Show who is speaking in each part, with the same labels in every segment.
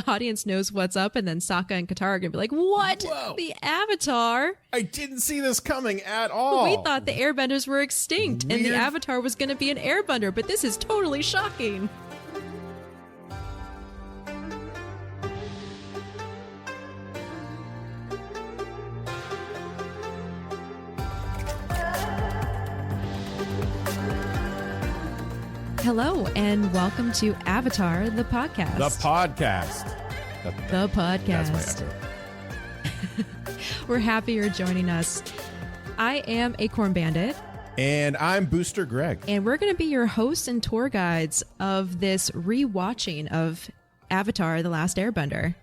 Speaker 1: audience knows what's up, and then Sokka and Katara are going to be like, what?
Speaker 2: Whoa.
Speaker 1: The Avatar?
Speaker 2: I didn't see this coming at all.
Speaker 1: We thought the airbenders were extinct, and the
Speaker 2: Weird.
Speaker 1: Avatar was going to be an airbender, but this is totally shocking. Hello, and welcome to Avatar, the podcast.
Speaker 2: The podcast.
Speaker 1: The podcast.
Speaker 2: That's my effort.
Speaker 1: We're happy you're joining us. I am AcornBandit.
Speaker 2: And I'm BoosterGreg.
Speaker 1: And we're going to be your hosts and tour guides of this rewatching of Avatar, The Last Airbender.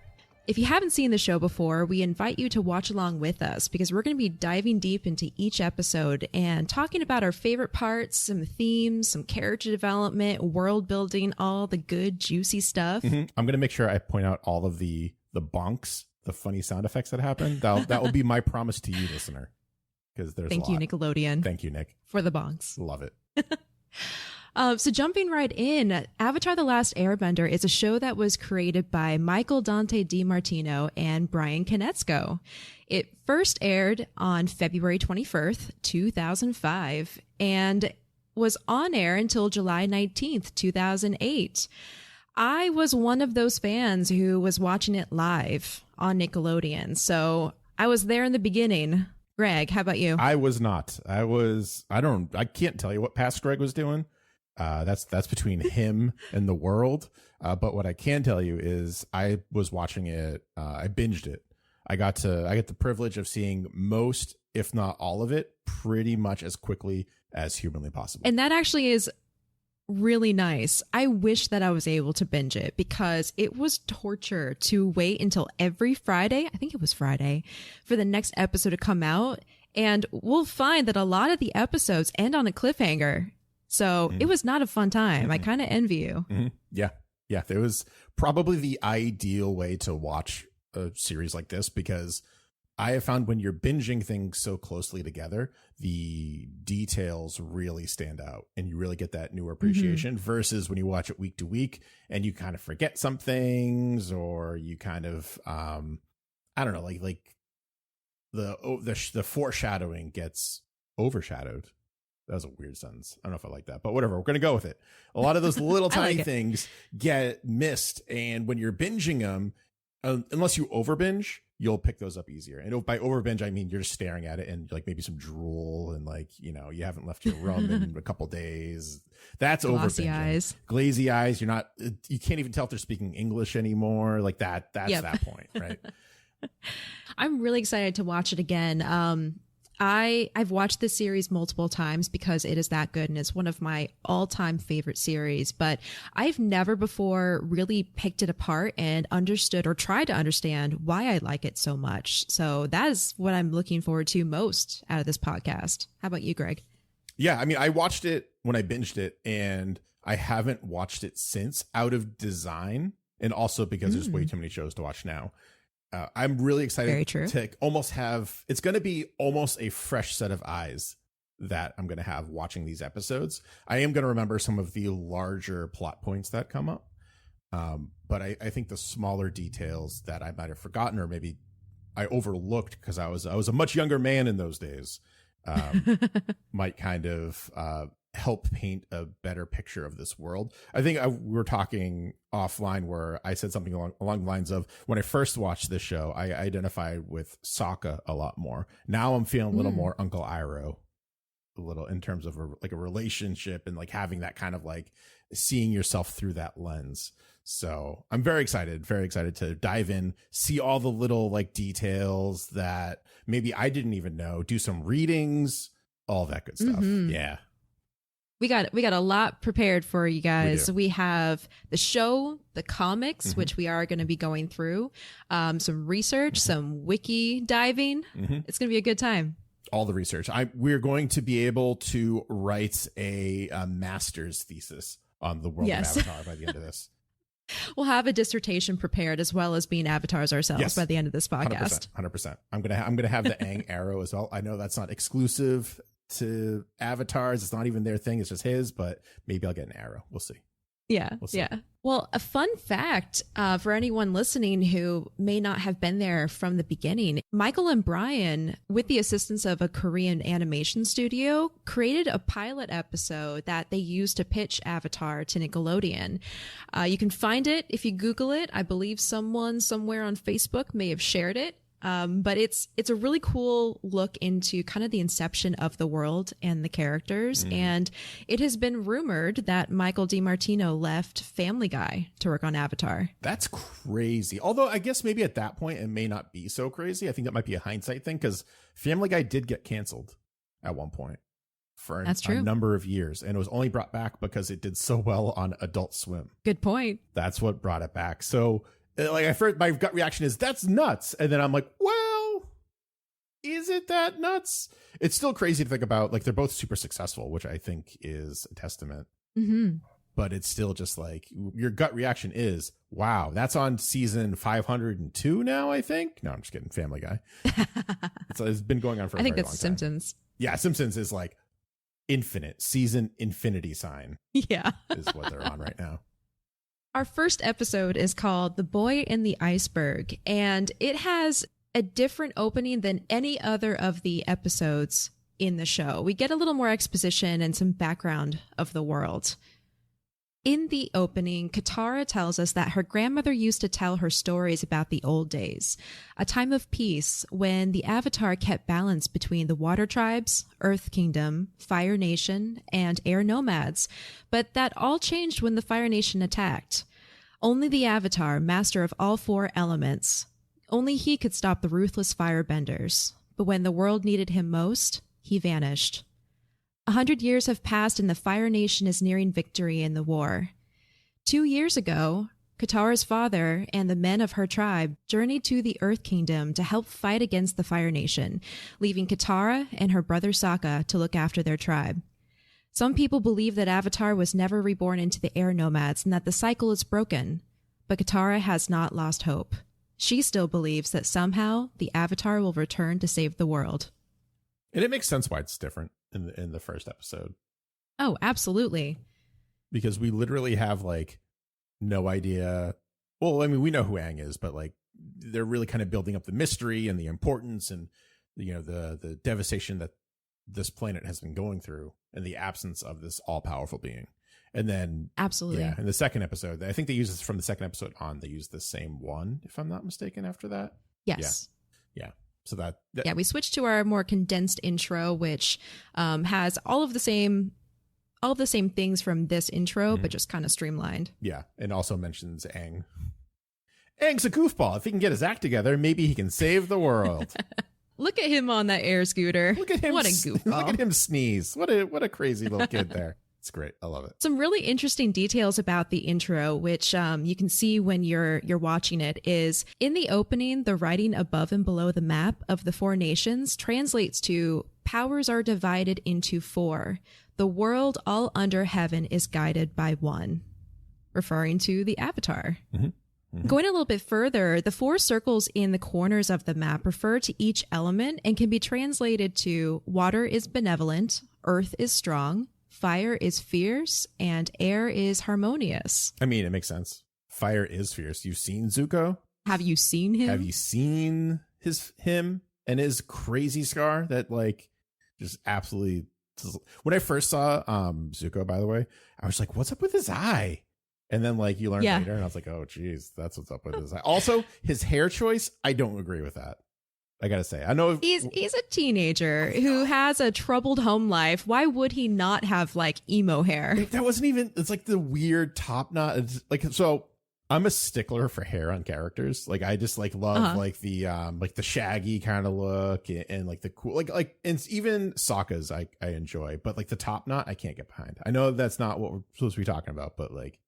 Speaker 1: If you haven't seen the show before, we invite you to watch along with us because we're going to be diving deep into each episode and talking about our favorite parts, some themes, some character development, world building, all the good, juicy stuff.
Speaker 2: Mm-hmm. I'm going to make sure I point out all of the bonks, the funny sound effects that happen. That will be my promise to you, listener. Because there's
Speaker 1: Thank
Speaker 2: a
Speaker 1: you,
Speaker 2: lot.
Speaker 1: Nickelodeon.
Speaker 2: Thank you, Nick.
Speaker 1: For the bonks.
Speaker 2: Love it.
Speaker 1: So jumping right in, Avatar The Last Airbender is a show that was created by Michael Dante DiMartino and Brian Konietzko. It first aired on February 21st, 2005, and was on air until July 19th, 2008. I was one of those fans who was watching it live on Nickelodeon, so I was there in the beginning. Greg, how about you?
Speaker 2: I was not. I can't tell you what past Greg was doing. That's between him and the world. But what I can tell you is I was watching it. I binged it. I get the privilege of seeing most, if not all of it, pretty much as quickly as humanly possible.
Speaker 1: And that actually is really nice. I wish that I was able to binge it because it was torture to wait until every Friday. I think it was Friday for the next episode to come out. And we'll find that a lot of the episodes end on a cliffhanger. So it was not a fun time. I kind of envy you.
Speaker 2: Mm-hmm. Yeah. It was probably the ideal way to watch a series like this because I have found when you're binging things so closely together, the details really stand out and you really get that new appreciation versus when you watch it week to week and you kind of forget some things or you kind of, I don't know, like the foreshadowing gets overshadowed. That was a weird sentence. I don't know if I like that, but whatever. We're going to go with it. A lot of those little tiny things get missed. And when you're binging them, unless you over binge, you'll pick those up easiasier. And by over binge, I mean, you're just staring at it and like maybe some drool and like, you know, you haven't left your room in a couple days. That's over
Speaker 1: Glossy eyes.
Speaker 2: Glazy eyes. You can't even tell if they're speaking English anymore. Like that's that point, right?
Speaker 1: I'm really excited to watch it again. I've watched this series multiple times because it is that good and it's one of my all-time favorite series, but I've never before really picked it apart and understood or tried to understand why I like it so much. So that is what I'm looking forward to most out of this podcast. How about you, Greg?
Speaker 2: Yeah, I mean, I watched it when I binged it and I haven't watched it since out of design and also because there's way too many shows to watch now. I'm really excited to almost have, it's going to be almost a fresh set of eyes that I'm going to have watching these episodes. I am going to remember some of the larger plot points that come up. But I think the smaller details that I might have forgotten or maybe I overlooked because I was a much younger man in those days, might kind of, help paint a better picture of this world. I think we were talking offline where I said something along the lines of when I first watched this show, I identified with Sokka a lot more. Now I'm feeling a little more Uncle Iroh, a little in terms of a relationship and like having that kind of like seeing yourself through that lens. So I'm very excited to dive in, see all the little like details that maybe I didn't even know, do some readings, all that good stuff. Yeah.
Speaker 1: We got a lot prepared for you guys. We have the show, the comics, which we are going to be going through, some research, some wiki diving. It's going to be a good time.
Speaker 2: All the research. We're going to be able to write a master's thesis on the world of Avatar by the end of this.
Speaker 1: We'll have a dissertation prepared as well as being avatars ourselves by the end of this podcast.
Speaker 2: 100%. I'm gonna have the Aang arrow as well. I know that's not exclusive to avatars. It's not even their thing. It's just his, but maybe I'll get an arrow. We'll see.
Speaker 1: Yeah. Yeah. Well, a fun fact for anyone listening who may not have been there from the beginning, Michael and Brian, with the assistance of a Korean animation studio, created a pilot episode that they used to pitch Avatar to Nickelodeon. You can find it if you Google it. I believe someone somewhere on Facebook may have shared it. But it's a really cool look into kind of the inception of the world and the characters. And it has been rumored that Michael DiMartino left Family Guy to work on Avatar.
Speaker 2: That's crazy. Although I guess maybe at that point it may not be so crazy. I think that might be a hindsight thing because Family Guy did get canceled at one point for a number of years. And it was only brought back because it did so well on Adult Swim.
Speaker 1: Good point.
Speaker 2: That's what brought it back. So like, I first, my gut reaction is that's nuts. And then I'm like, well, is it that nuts? It's still crazy to think about. Like, they're both super successful, which I think is a testament. But it's still just like your gut reaction is, wow, that's on season 502 now, I think. No, I'm just kidding. Family Guy. It's been going on for a very long time. I think that's
Speaker 1: Simpsons.
Speaker 2: Yeah, Simpsons is like infinite. Season infinity sign.
Speaker 1: Yeah.
Speaker 2: Is what they're on right now.
Speaker 1: Our first episode is called The Boy in the Iceberg, and it has a different opening than any other of the episodes in the show. We get a little more exposition and some background of the world. In the opening, Katara tells us that her grandmother used to tell her stories about the old days, a time of peace when the Avatar kept balance between the Water Tribes, Earth Kingdom, Fire Nation, and Air Nomads, but that all changed when the Fire Nation attacked. Only the Avatar, master of all four elements, only he could stop the ruthless firebenders, but when the world needed him most, he vanished. 100 years have passed and the Fire Nation is nearing victory in the war. 2 years ago, Katara's father and the men of her tribe journeyed to the Earth Kingdom to help fight against the Fire Nation, leaving Katara and her brother Sokka to look after their tribe. Some people believe that Avatar was never reborn into the Air Nomads and that the cycle is broken, but Katara has not lost hope. She still believes that somehow the Avatar will return to save the world.
Speaker 2: And it makes sense why it's different in the first episode.
Speaker 1: Oh, absolutely.
Speaker 2: Because we literally have like no idea. Well, I mean, we know who Aang is, but like they're really kind of building up the mystery and the importance and the devastation that this planet has been going through and the absence of this all-powerful being. And then
Speaker 1: absolutely,
Speaker 2: yeah, in the second episode, I think they use this from the second episode on. They use the same one, if I'm not mistaken. After that,
Speaker 1: yes,
Speaker 2: yeah. So that
Speaker 1: we switched to our more condensed intro, which has all of the same things from this intro, but just kind of streamlined.
Speaker 2: Yeah, and also mentions Aang. Aang's a goofball. If he can get his act together, maybe he can save the world.
Speaker 1: Look at him on that air scooter.
Speaker 2: Look at him!
Speaker 1: What a goofball!
Speaker 2: Look at him sneeze. What a crazy little kid there. It's great. I love it.
Speaker 1: Some really interesting details about the intro, which you can see when you're watching it, is in the opening, the writing above and below the map of the four nations translates to powers are divided into four. The world all under heaven is guided by one, referring to the Avatar. Going a little bit further, the four circles in the corners of the map refer to each element and can be translated to water is benevolent, earth is strong, fire is fierce, and air is harmonious.
Speaker 2: I mean, it makes sense. Fire is fierce. You've seen Zuko?
Speaker 1: Have you seen him?
Speaker 2: Have you seen him and his crazy scar that like just absolutely... When I first saw Zuko, by the way, I was like, what's up with his eye? And then like you learn later and I was like, oh, geez, that's what's up with his eye. Also, his hair choice, I don't agree with that. I gotta say, I know
Speaker 1: he's a teenager who has a troubled home life. Why would he not have like emo hair?
Speaker 2: That wasn't even. It's like the weird top knot. It's like, so I'm a stickler for hair on characters. Like I just like love like the shaggy kind of look and like the cool like and even Sokka's I enjoy, but like the top knot I can't get behind. I know that's not what we're supposed to be talking about, but like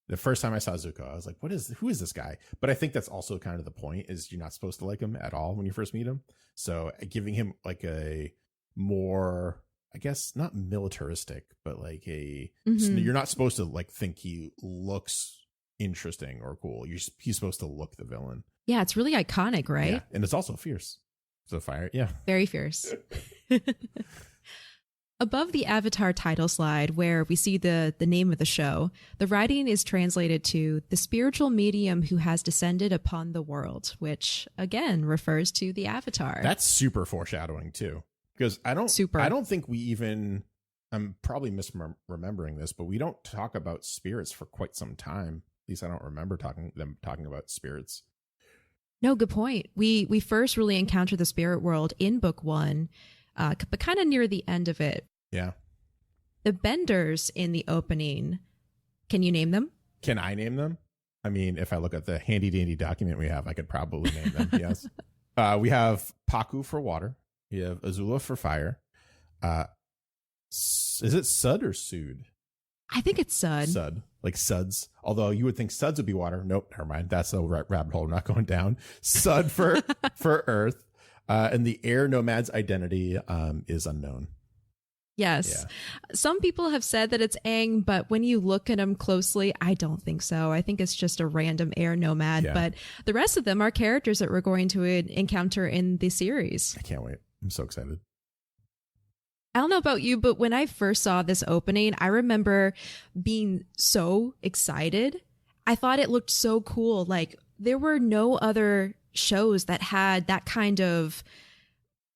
Speaker 2: the first time I saw Zuko, I was like, who is this guy? But I think that's also kind of the point is you're not supposed to like him at all when you first meet him. So giving him like a more, I guess, not militaristic, but like you're not supposed to like think he looks interesting or cool. He's supposed to look the villain.
Speaker 1: Yeah, it's really iconic, right?
Speaker 2: Yeah. And it's also fierce. So fire, yeah.
Speaker 1: Very fierce. Above the Avatar title slide, where we see the name of the show, the writing is translated to the spiritual medium who has descended upon the world, which again refers to the Avatar.
Speaker 2: That's super foreshadowing too, because I don't think we even, I'm probably misremembering this, but we don't talk about spirits for quite some time. At least I don't remember them talking about spirits.
Speaker 1: No, good point. We first really encounter the spirit world in book 1. But kind of near the end of it.
Speaker 2: Yeah.
Speaker 1: The Benders in the opening, can you name them?
Speaker 2: Can I name them? I mean, if I look at the handy dandy document we have, I could probably name them. Yes. We have Paku for water. We have Azula for fire. Is it Sud or Sud?
Speaker 1: I think it's Sud.
Speaker 2: Sud, like Suds. Although you would think Suds would be water. Nope, never mind. That's a rabbit hole. I'm not going down. Sud for Earth. And the air nomad's identity is unknown.
Speaker 1: Yes. Yeah. Some people have said that it's Aang, but when you look at him closely, I don't think so. I think it's just a random air nomad. Yeah. But the rest of them are characters that we're going to encounter in the series.
Speaker 2: I can't wait. I'm so excited.
Speaker 1: I don't know about you, but when I first saw this opening, I remember being so excited. I thought it looked so cool. Like, there were no other shows that had that kind of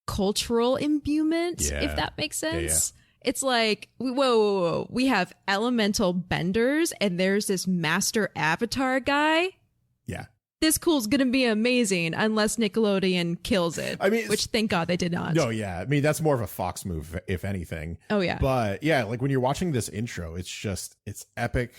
Speaker 1: cultural imbuement, if that makes sense. Yeah. It's like, whoa, we have elemental benders and there's this master avatar guy.
Speaker 2: Yeah.
Speaker 1: This cool's gonna be amazing unless Nickelodeon kills it. I mean, which thank God they did not.
Speaker 2: No, yeah. I mean, that's more of a Fox move, if anything.
Speaker 1: Oh, yeah.
Speaker 2: But yeah, like when you're watching this intro, it's epic.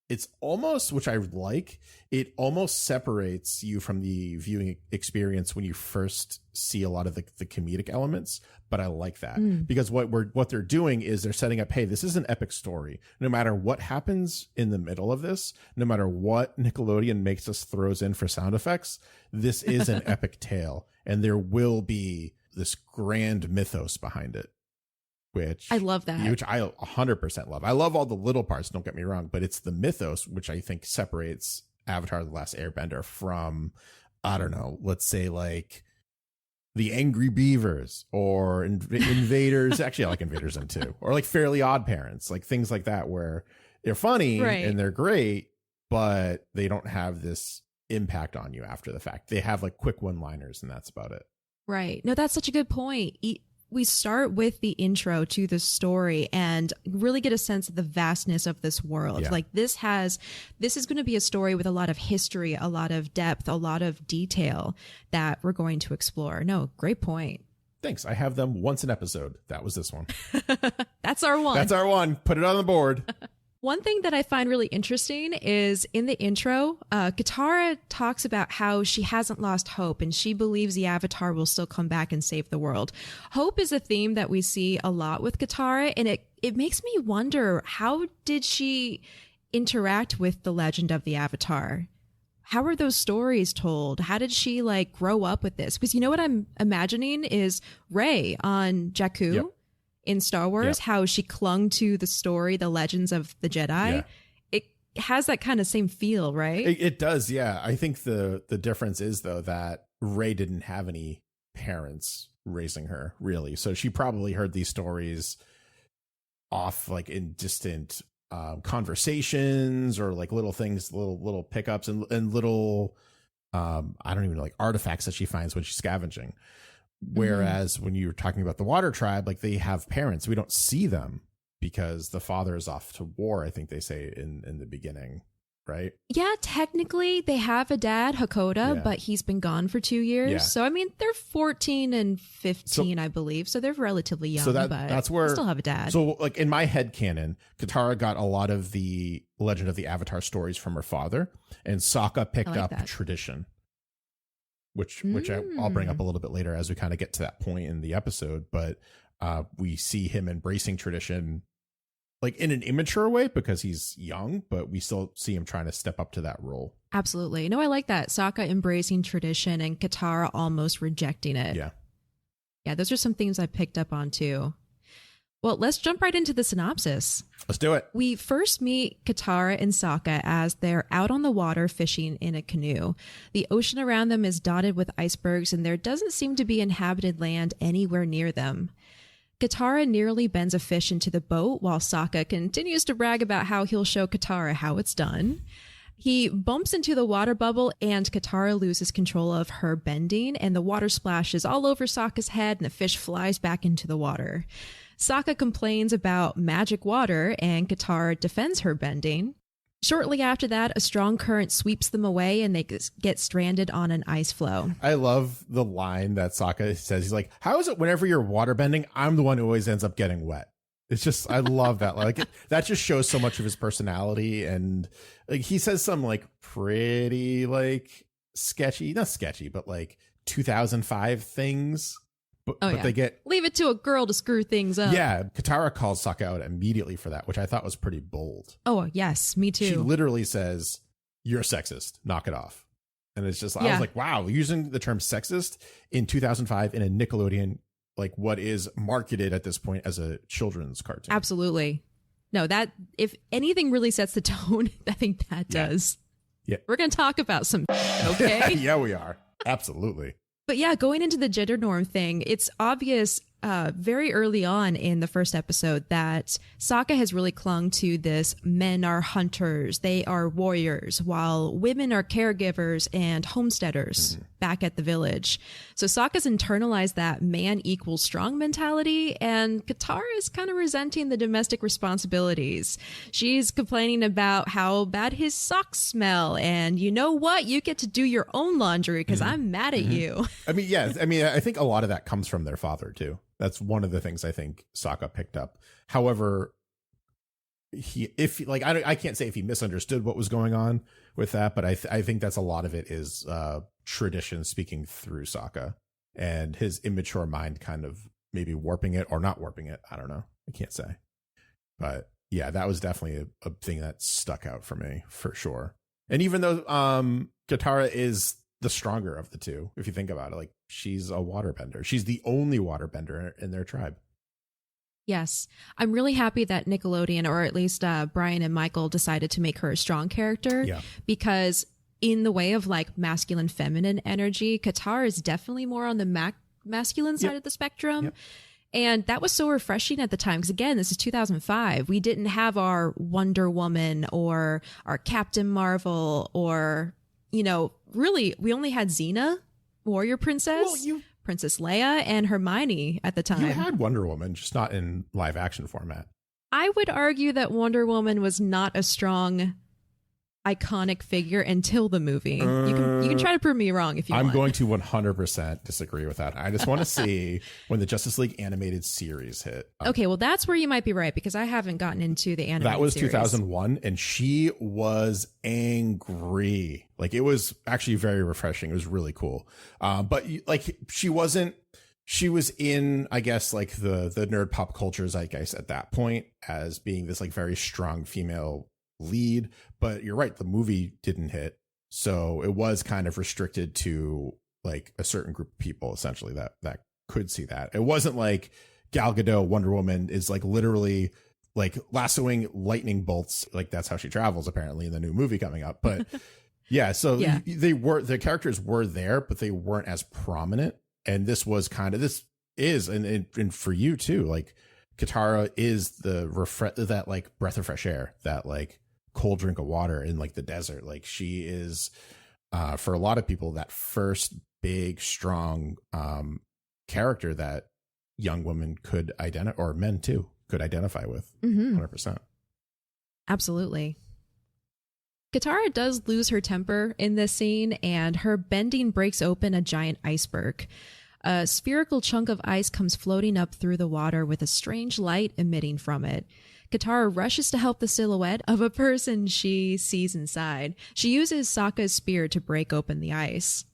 Speaker 2: It's almost, which I like, it almost separates you from the viewing experience when you first see a lot of the comedic elements. But I like that because what they're doing is they're setting up, hey, this is an epic story. No matter what happens in the middle of this, no matter what Nickelodeon throws in for sound effects, this is an epic tale. And there will be this grand mythos behind it. Which
Speaker 1: I love that.
Speaker 2: Which I 100% love. I love all the little parts, don't get me wrong, but it's the mythos which I think separates Avatar: The Last Airbender from, I don't know, let's say like the Angry Beavers or Invaders. Actually, I like Invaders in too. Or like Fairly Odd Parents, like things like that where they're funny and they're great, but they don't have this impact on you after the fact. They have like quick one-liners and that's about it.
Speaker 1: Right. No, that's such a good point. We start with the intro to the story and really get a sense of the vastness of this world. Yeah. Like this is going to be a story with a lot of history, a lot of depth, a lot of detail that we're going to explore. No, great point.
Speaker 2: Thanks. I have them once an episode. That was this one.
Speaker 1: That's our one.
Speaker 2: Put it on the board.
Speaker 1: One thing that I find really interesting is in the intro, Katara talks about how she hasn't lost hope and she believes the Avatar will still come back and save the world. Hope is a theme that we see a lot with Katara, and it makes me wonder, how did she interact with the legend of the Avatar? How are those stories told? How did she like grow up with this? Because you know what I'm imagining is Rey on Jakku. Yep. In Star Wars, how she clung to the story, the legends of the Jedi. Yeah. It has that kind of same feel, right?
Speaker 2: It does, yeah. I think the difference is, though, that Rey didn't have any parents raising her, really. So she probably heard these stories off like in distant conversations or like little things, little pickups and little, I don't even know, like artifacts that she finds when she's scavenging. Whereas when you're talking about the Water Tribe, like they have parents, we don't see them because the father is off to war. I think they say in the beginning, right? Yeah,
Speaker 1: technically they have a dad, Hakoda, but he's been gone for 2 years. Yeah. So I mean, they're 14 and 15, I believe. So they're relatively young. So that's where they still have a dad.
Speaker 2: So like in my head canon, Katara got a lot of the Legend of the Avatar stories from her father, and Sokka picked up tradition. Which I'll bring up a little bit later as we kind of get to that point in the episode. But we see him embracing tradition, like in an immature way because he's young, but we still see him trying to step up to that role.
Speaker 1: Absolutely. No, I like that. Sokka embracing tradition and Katara almost rejecting it.
Speaker 2: Yeah.
Speaker 1: Yeah, those are some things I picked up on too. Well, let's jump right into the synopsis.
Speaker 2: Let's do it.
Speaker 1: We first meet Katara and Sokka as they're out on the water fishing in a canoe. The ocean around them is dotted with icebergs, and there doesn't seem to be inhabited land anywhere near them. Katara nearly bends a fish into the boat while Sokka continues to brag about how he'll show Katara how it's done. He bumps into the water bubble and Katara loses control of her bending and the water splashes all over Sokka's head and the fish flies back into the water. Sokka complains about magic water and Katara defends her bending. Shortly after that, a strong current sweeps them away and they get stranded on an ice floe.
Speaker 2: I love the line that Sokka says. He's like, how is it whenever you're waterbending, I'm the one who always ends up getting wet? It's just, I love that. Like that just shows so much of his personality. And like he says some like pretty like sketchy, not sketchy, but like 2005 things. But they get
Speaker 1: leave it to a girl to screw things up.
Speaker 2: Yeah, Katara calls Sokka out immediately for that, which I thought was pretty bold.
Speaker 1: Oh, yes, me too.
Speaker 2: She literally says, "You're sexist. Knock it off." And it's just, I was like, wow, using the term sexist in 2005 in a Nickelodeon, like what is marketed at this point as a children's cartoon.
Speaker 1: Absolutely. No, that if anything really sets the tone, I think that does.
Speaker 2: Yeah.
Speaker 1: We're going to talk about some, okay?
Speaker 2: Yeah, we are. Absolutely.
Speaker 1: But yeah, going into the gender norm thing, it's obvious very early on in the first episode that Sokka has really clung to this men are hunters, they are warriors, while women are caregivers and homesteaders back at the village. So Sokka's internalized that man equals strong mentality, and Katara is kind of resenting the domestic responsibilities. She's complaining about how bad his socks smell, and you know what? You get to do your own laundry because I'm mad at you.
Speaker 2: I mean, yeah, I think a lot of that comes from their father too. That's one of the things I think Sokka picked up. However, I can't say if he misunderstood what was going on with that, but I think that's a lot of it is tradition speaking through Sokka and his immature mind kind of maybe warping it or not warping it. I don't know. I can't say. But yeah, that was definitely a thing that stuck out for me for sure. And even though Katara is the stronger of the two, if you think about it, like she's a waterbender. She's the only waterbender in their tribe.
Speaker 1: Yes. I'm really happy that Nickelodeon, or at least Brian and Michael, decided to make her a strong character because in the way of like masculine feminine energy, Katara is definitely more on the masculine side of the spectrum. And that was so refreshing at the time because, again, this is 2005. We didn't have our Wonder Woman or our Captain Marvel or, you know, really, we only had Xena, Warrior Princess, Princess Leia, and Hermione at the time.
Speaker 2: You had Wonder Woman, just not in live action format.
Speaker 1: I would argue that Wonder Woman was not a strong, iconic figure until the movie. You can try to prove me wrong if you want.
Speaker 2: I'm going to 100% disagree with that. I just want to see when the Justice League animated series hit.
Speaker 1: Okay, well, that's where you might be right because I haven't gotten into the animated
Speaker 2: That was
Speaker 1: series.
Speaker 2: 2001, and she was angry. Like, it was actually very refreshing. It was really cool. But like, she was in, I guess, like the nerd pop cultures, I guess, at that point as being this like very strong female lead. But you're right, the movie didn't hit, so it was kind of restricted to like a certain group of people essentially that could see that. It wasn't like Gal Gadot Wonder Woman is like literally like lassoing lightning bolts, like that's how she travels apparently in the new movie coming up. But the characters were there, but they weren't as prominent. And this was and for you too, like Katara is that like breath of fresh air, that like cold drink of water in like the desert. Like she is for a lot of people that first big strong character that young women could identify, or men too could identify with. 100%.
Speaker 1: Absolutely. Katara does lose her temper in this scene and her bending breaks open a giant iceberg. A spherical chunk of ice comes floating up through the water with a strange light emitting from it. Katara rushes to help the silhouette of a person she sees inside. She uses Sokka's spear to break open the ice.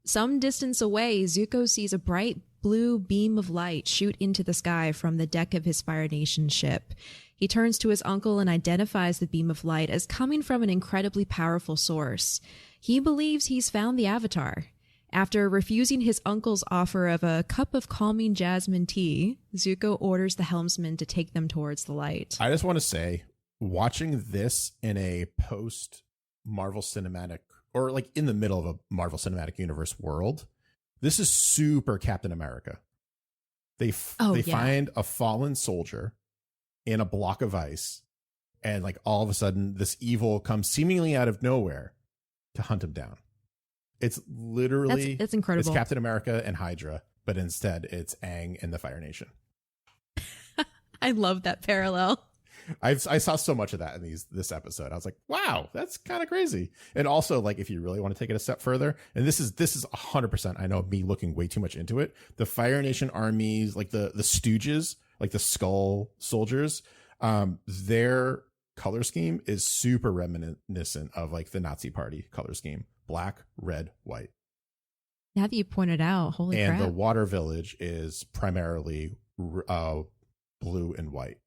Speaker 1: Some distance away, Zuko sees a bright blue beam of light shoot into the sky from the deck of his Fire Nation ship. He turns to his uncle and identifies the beam of light as coming from an incredibly powerful source. He believes he's found the Avatar. After refusing his uncle's offer of a cup of calming jasmine tea, Zuko orders the helmsman to take them towards the light.
Speaker 2: I just want to say, watching this in a post-Marvel Cinematic, or like in the middle of a Marvel Cinematic Universe world, this is super Captain America. They find a fallen soldier in a block of ice, and like all of a sudden this evil comes seemingly out of nowhere to hunt him down. It's literally
Speaker 1: that's incredible.
Speaker 2: It's Captain America and Hydra, but instead it's Aang and the Fire Nation.
Speaker 1: I love that parallel.
Speaker 2: I saw so much of that in this episode. I was like, wow, that's kind of crazy. And also, like, if you really want to take it a step further, and this is 100%, I know, me looking way too much into it, the Fire Nation armies, like the Stooges, like the Skull soldiers, their color scheme is super reminiscent of like the Nazi Party color scheme: black, red, white.
Speaker 1: Now that you pointed out, holy crap.
Speaker 2: And the Water Village is primarily blue and white.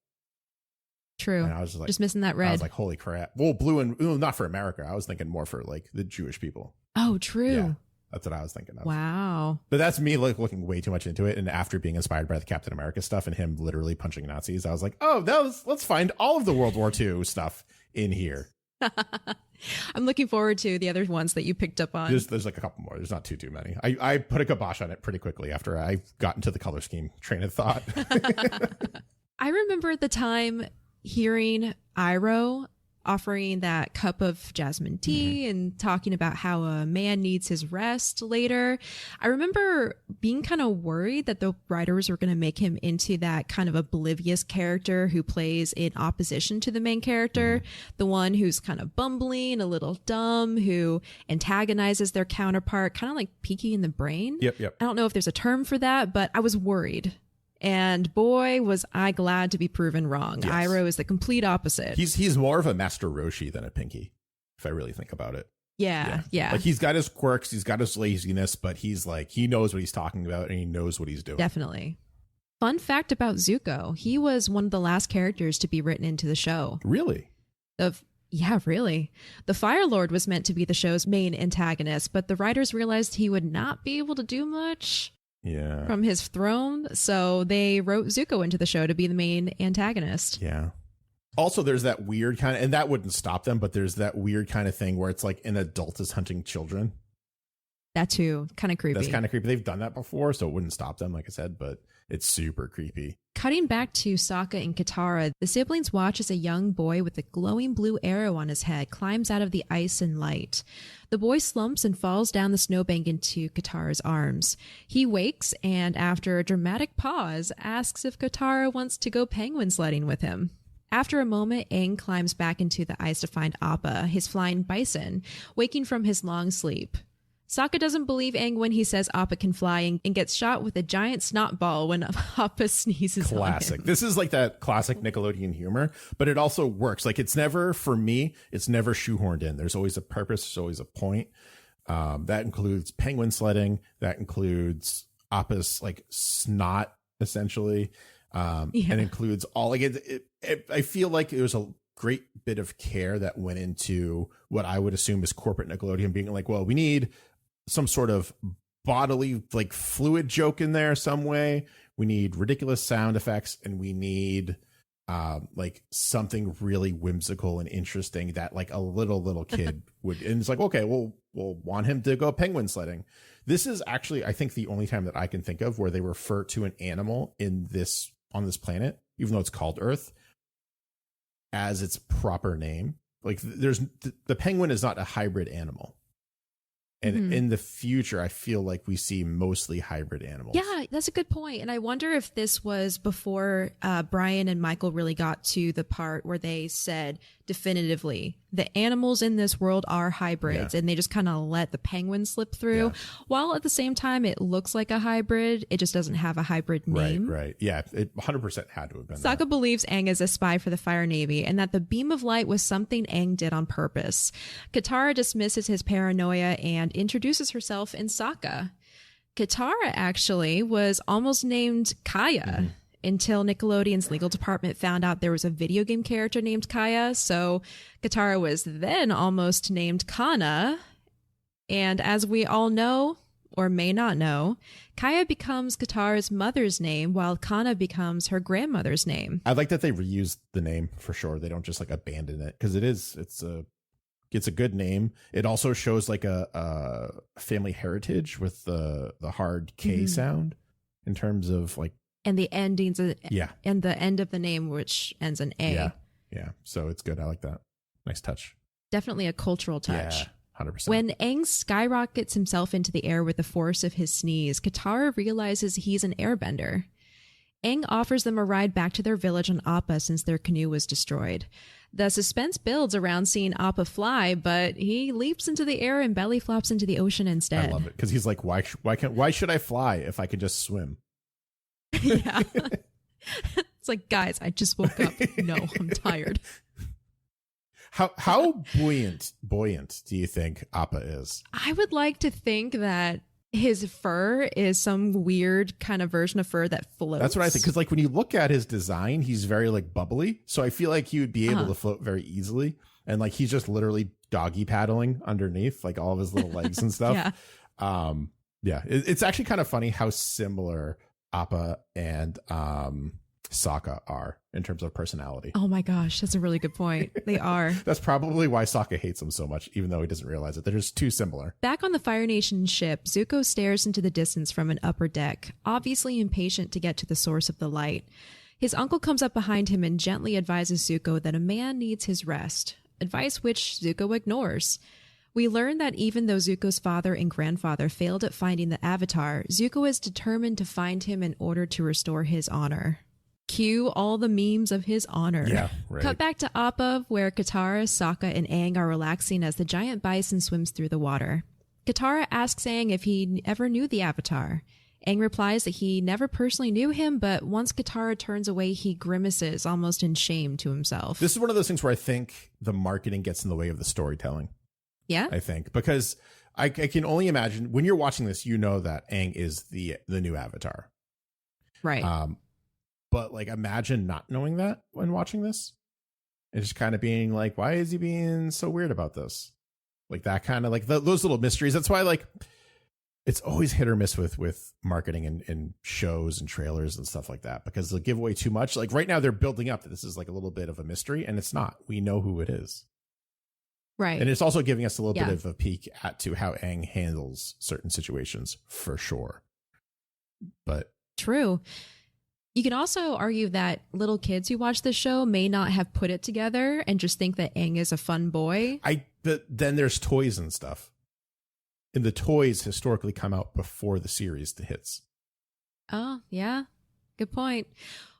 Speaker 1: True.
Speaker 2: And I was just
Speaker 1: missing that red.
Speaker 2: I was like, holy crap. Well, blue and not for America. I was thinking more for like the Jewish people.
Speaker 1: Oh, true.
Speaker 2: Yeah, that's what I was thinking of.
Speaker 1: Wow.
Speaker 2: But that's me like looking way too much into it. And after being inspired by the Captain America stuff and him literally punching Nazis, I was like, oh, let's find all of the World War II stuff in here.
Speaker 1: I'm looking forward to the other ones that you picked up on.
Speaker 2: There's like a couple more. There's not too many. I put a kibosh on it pretty quickly after I got into the color scheme train of thought.
Speaker 1: I remember at the time hearing Iroh offering that cup of jasmine tea and talking about how a man needs his rest later. I remember being kind of worried that the writers were going to make him into that kind of oblivious character who plays in opposition to the main character, the one who's kind of bumbling, a little dumb, who antagonizes their counterpart, kind of like Peaky in the Brain.
Speaker 2: Yep.
Speaker 1: I don't know if there's a term for that, but I was worried. And boy, was I glad to be proven wrong. Yes. Iroh is the complete opposite.
Speaker 2: He's more of a Master Roshi than a Pinky, if I really think about it.
Speaker 1: Yeah.
Speaker 2: Like he's got his quirks, he's got his laziness, but he's like, he knows what he's talking about and he knows what he's doing.
Speaker 1: Definitely. Fun fact about Zuko, he was one of the last characters to be written into the show.
Speaker 2: Really?
Speaker 1: Yeah, really. The Fire Lord was meant to be the show's main antagonist, but the writers realized he would not be able to do much.
Speaker 2: Yeah.
Speaker 1: From his throne. So they wrote Zuko into the show to be the main antagonist.
Speaker 2: Yeah. Also, there's that weird kind of, and that wouldn't stop them, but there's that weird kind of thing where it's like an adult is hunting children.
Speaker 1: That too. Kind of creepy.
Speaker 2: That's kind of creepy. They've done that before, so it wouldn't stop them, like I said, but it's super creepy.
Speaker 1: Cutting back to Sokka and Katara, the siblings watch as a young boy with a glowing blue arrow on his head climbs out of the ice and light. The boy slumps and falls down the snowbank into Katara's arms. He wakes and, after a dramatic pause, asks if Katara wants to go penguin sledding with him. After a moment, Aang climbs back into the ice to find Appa, his flying bison, waking from his long sleep. Sokka doesn't believe Aang when he says Appa can fly and gets shot with a giant snot ball when Appa sneezes
Speaker 2: Classic.
Speaker 1: on him. This
Speaker 2: is like that classic Nickelodeon humor, but it also works. Like it's never, for me, it's never shoehorned in. There's always a purpose. There's always a point. That includes penguin sledding. That includes Appa's like snot, essentially. And includes all like I feel like it was a great bit of care that went into what I would assume is corporate Nickelodeon being like, well, we need some sort of bodily like fluid joke in there some way. We need ridiculous sound effects, and we need like something really whimsical and interesting that like a little kid would. And it's like, okay, we'll want him to go penguin sledding. This is actually, I think, the only time that I can think of where they refer to an animal on this planet, even though it's called Earth, as its proper name. Like the penguin is not a hybrid animal. And in the future, I feel like we see mostly hybrid animals.
Speaker 1: Yeah, that's a good point. And I wonder if this was before Brian and Michael really got to the part where they said definitively the animals in this world are hybrids, and they just kind of let the penguin slip through. Yeah. While at the same time, it looks like a hybrid, it just doesn't have a hybrid name.
Speaker 2: Right. Yeah, it 100% had to have been.
Speaker 1: Sokka believes Aang is a spy for the Fire Navy and that the beam of light was something Aang did on purpose. Katara dismisses his paranoia and introduces herself in Sokka. Katara actually was almost named Kaya until Nickelodeon's legal department found out there was a video game character named Kaya. So Katara was then almost named Kana. And as we all know, or may not know, Kaya becomes Katara's mother's name while Kana becomes her grandmother's name.
Speaker 2: I like that they reused the name for sure. They don't just like abandon it, because it's a good name. It also shows like a family heritage with the hard K sound in terms of like
Speaker 1: And the endings, and the end of the name, which ends in A.
Speaker 2: Yeah. So it's good. I like that. Nice touch.
Speaker 1: Definitely a cultural touch.
Speaker 2: Yeah, 100%.
Speaker 1: When Aang skyrockets himself into the air with the force of his sneeze, Katara realizes he's an airbender. Aang offers them a ride back to their village on Appa since their canoe was destroyed. The suspense builds around seeing Appa fly, but he leaps into the air and belly flops into the ocean instead.
Speaker 2: I love it because he's like, why should I fly if I can just swim?
Speaker 1: Yeah. It's like, guys, I just woke up. No, I'm tired.
Speaker 2: How buoyant do you think Appa is?
Speaker 1: I would like to think that his fur is some weird kind of version of fur that floats.
Speaker 2: That's what I think. Because like when you look at his design, he's very like bubbly. So I feel like he would be able to float very easily. And like he's just literally doggy paddling underneath, like all of his little legs and stuff. Yeah. It's actually kind of funny how similar Appa and Sokka are in terms of personality.
Speaker 1: Oh my gosh, that's a really good point. They are.
Speaker 2: That's probably why Sokka hates him so much, even though he doesn't realize it. They're just too similar.
Speaker 1: Back on the Fire Nation ship, Zuko stares into the distance from an upper deck, obviously impatient to get to the source of the light. His uncle comes up behind him and gently advises Zuko that a man needs his rest, advice which Zuko ignores. We learn that even though Zuko's father and grandfather failed at finding the Avatar, Zuko is determined to find him in order to restore his honor. Cue all the memes of his honor.
Speaker 2: Yeah, right.
Speaker 1: Cut back to Appa, where Katara, Sokka, and Aang are relaxing as the giant bison swims through the water. Katara asks Aang if he ever knew the Avatar. Aang replies that he never personally knew him, but once Katara turns away, he grimaces, almost in shame to himself.
Speaker 2: This is one of those things where I think the marketing gets in the way of the storytelling.
Speaker 1: Yeah?
Speaker 2: I think. Because I can only imagine, when you're watching this, you know that Aang is the new Avatar.
Speaker 1: Right.
Speaker 2: But like, imagine not knowing that when watching this. And just kind of being like, why is he being so weird about this? Like that kind of like those little mysteries. That's why like it's always hit or miss with marketing and shows and trailers and stuff like that, because they'll give away too much. Like right now they're building up that this is like a little bit of a mystery, and it's not. We know who it is.
Speaker 1: Right.
Speaker 2: And it's also giving us a little bit of a peek to how Aang handles certain situations for sure. But
Speaker 1: true. You can also argue that little kids who watch this show may not have put it together and just think that Aang is a fun boy.
Speaker 2: But then there's toys and stuff. And the toys historically come out before the series hits.
Speaker 1: Oh, yeah. Good point.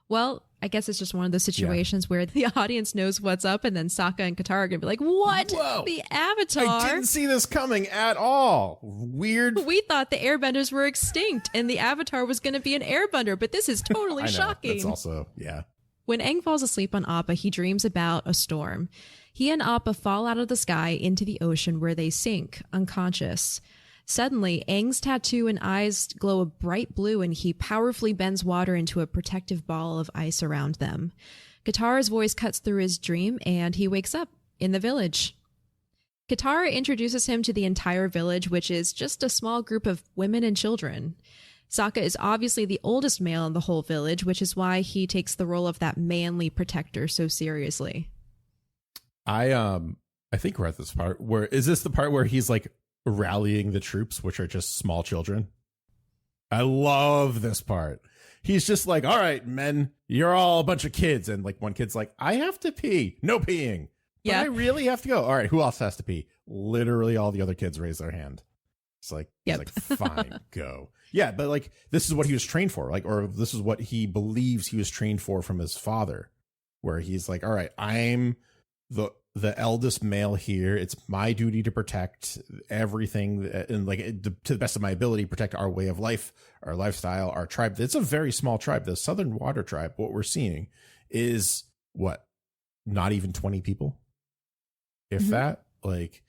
Speaker 1: Well, I guess it's just one of those situations where the audience knows what's up, and then Sokka and Katara are going to be like, what?
Speaker 2: Whoa,
Speaker 1: the Avatar?
Speaker 2: I didn't see this coming at all. Weird.
Speaker 1: We thought the airbenders were extinct and the Avatar was going to be an airbender, but this is totally shocking.
Speaker 2: That's also, yeah.
Speaker 1: When Aang falls asleep on Appa, he dreams about a storm. He and Appa fall out of the sky into the ocean where they sink, unconscious. Suddenly, Aang's tattoo and eyes glow a bright blue, and he powerfully bends water into a protective ball of ice around them. Katara's voice cuts through his dream, and he wakes up in the village. Katara introduces him to the entire village, which is just a small group of women and children. Sokka is obviously the oldest male in the whole village, which is why he takes the role of that manly protector so seriously.
Speaker 2: I think we're at this part is this the part where he's like rallying the troops, which are just small children? I love this part. He's just like, all right, men, you're all a bunch of kids. And like one kid's like, I have to pee. No peeing. Yeah. But I really have to go. All right, who else has to pee? Literally all the other kids raise their hand. It's like, he's like, fine, go. Yeah, but like, this is what he was trained for. Like, or this is what he believes he was trained for from his father, where he's like, all right, I'm the eldest male here. It's my duty to protect everything and like to the best of my ability, protect our way of life, our lifestyle, our tribe. It's a very small tribe. The Southern Water Tribe, what we're seeing is what? Not even 20 people. If that, like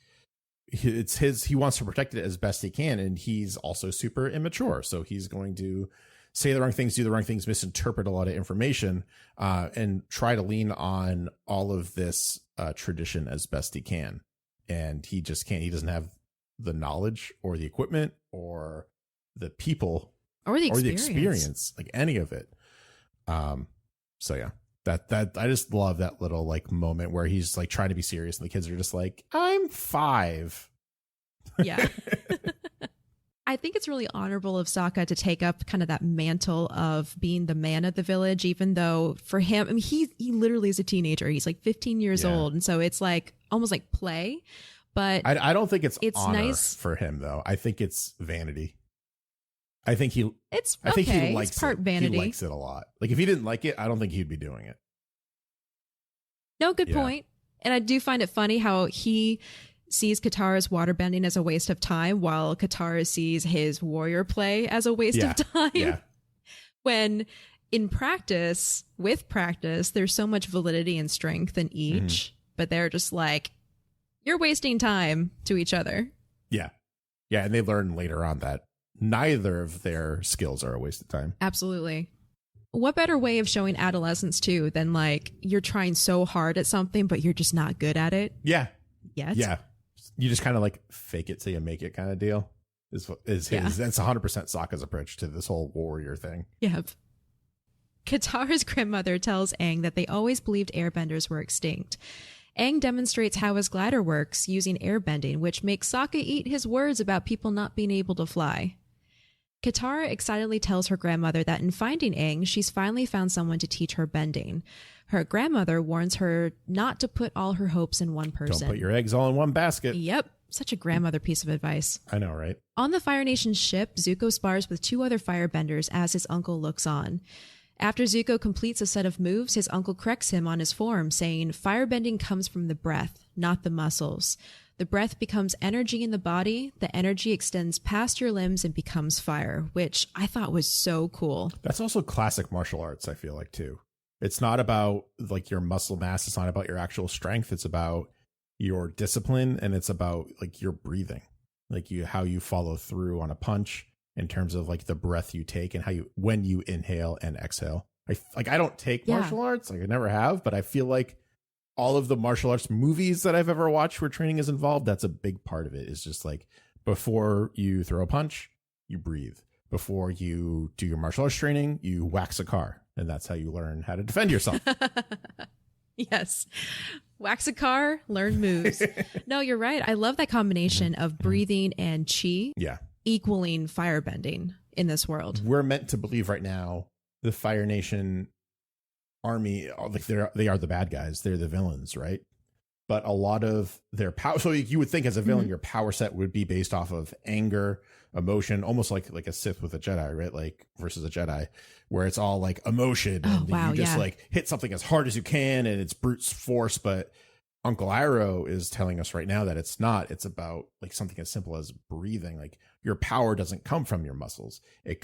Speaker 2: it's he wants to protect it as best he can. And he's also super immature. So he's going to say the wrong things, do the wrong things, misinterpret a lot of information, and try to lean on all of this tradition as best he can. And he just can't. He doesn't have the knowledge or the equipment or the people
Speaker 1: or the experience,
Speaker 2: like any of it. So yeah, that I just love that little like moment where he's like trying to be serious and the kids are just like, I'm 5.
Speaker 1: Yeah. I think it's really honorable of Sokka to take up kind of that mantle of being the man of the village, even though for him, I mean, he literally is a teenager. He's like 15 years old. And so it's like almost like play. But
Speaker 2: I don't think it's honor nice for him, though. I think it's vanity. I think he likes
Speaker 1: it's part
Speaker 2: it.
Speaker 1: Vanity.
Speaker 2: He likes it a lot. Like if he didn't like it, I don't think he'd be doing it.
Speaker 1: No, good point. And I do find it funny how he sees Katara's waterbending as a waste of time, while Katara sees his warrior play as a waste of time.
Speaker 2: Yeah.
Speaker 1: When in practice, with practice, there's so much validity and strength in each, but they're just like, you're wasting time to each other.
Speaker 2: Yeah. Yeah. And they learn later on that neither of their skills are a waste of time.
Speaker 1: Absolutely. What better way of showing adolescence too than like you're trying so hard at something, but you're just not good at it?
Speaker 2: Yeah.
Speaker 1: Yet?
Speaker 2: Yeah. You just kind of like fake it till you make it kind of deal. Is his. That's 100% Sokka's approach to this whole warrior thing.
Speaker 1: Yep. Katara's grandmother tells Aang that they always believed airbenders were extinct. Aang demonstrates how his glider works using airbending, which makes Sokka eat his words about people not being able to fly. Katara excitedly tells her grandmother that in finding Aang, she's finally found someone to teach her bending. Her grandmother warns her not to put all her hopes in one person.
Speaker 2: Don't put your eggs all in one basket.
Speaker 1: Yep. Such a grandmother piece of advice.
Speaker 2: I know, right?
Speaker 1: On the Fire Nation ship, Zuko spars with 2 other firebenders as his uncle looks on. After Zuko completes a set of moves, his uncle corrects him on his form, saying, "Firebending comes from the breath, not the muscles. The breath becomes energy in the body. The energy extends past your limbs and becomes fire," which I thought was so cool.
Speaker 2: That's also classic martial arts, I feel like, too. It's not about like your muscle mass. It's not about your actual strength. It's about your discipline, and it's about like your breathing, like how you follow through on a punch in terms of like the breath you take and when you inhale and exhale. I don't take martial arts, like I never have, but I feel like all of the martial arts movies that I've ever watched where training is involved, that's a big part of it. Is just like before you throw a punch, you breathe. Before you do your martial arts training, you wax a car. And that's how you learn how to defend yourself.
Speaker 1: Yes. Wax a car, learn moves. No, you're right. I love that combination of breathing and chi equaling firebending in this world.
Speaker 2: We're meant to believe right now the Fire Nation army, like they are the bad guys. They're the villains, right? But a lot of their power, so you would think as a villain, your power set would be based off of anger, emotion, almost like a Sith with a Jedi, right? Like versus a Jedi, where it's all like emotion and you just like hit something as hard as you can and it's brute force. But Uncle Iroh is telling us right now that it's not. It's about like something as simple as breathing. Like your power doesn't come from your muscles. It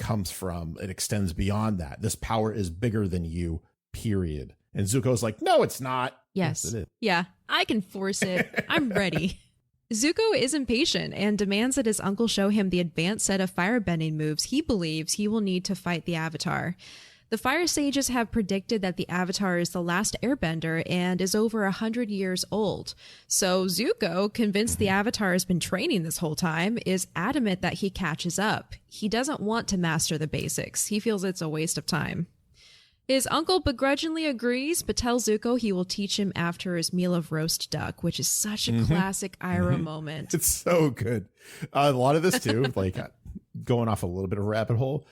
Speaker 2: extends beyond that. This power is bigger than you, period. And Zuko's like, no, it's not.
Speaker 1: Yes it is. Yeah, I can force it. I'm ready. Zuko is impatient and demands that his uncle show him the advanced set of firebending moves he believes he will need to fight the Avatar. The Fire Sages have predicted that the Avatar is the last airbender and is over 100 years old. So Zuko, convinced the Avatar has been training this whole time, is adamant that he catches up. He doesn't want to master the basics. He feels it's a waste of time. His uncle begrudgingly agrees, but tells Zuko he will teach him after his meal of roast duck, which is such a classic Iroh moment.
Speaker 2: It's so good. A lot of this too, like going off a little bit of a rabbit hole,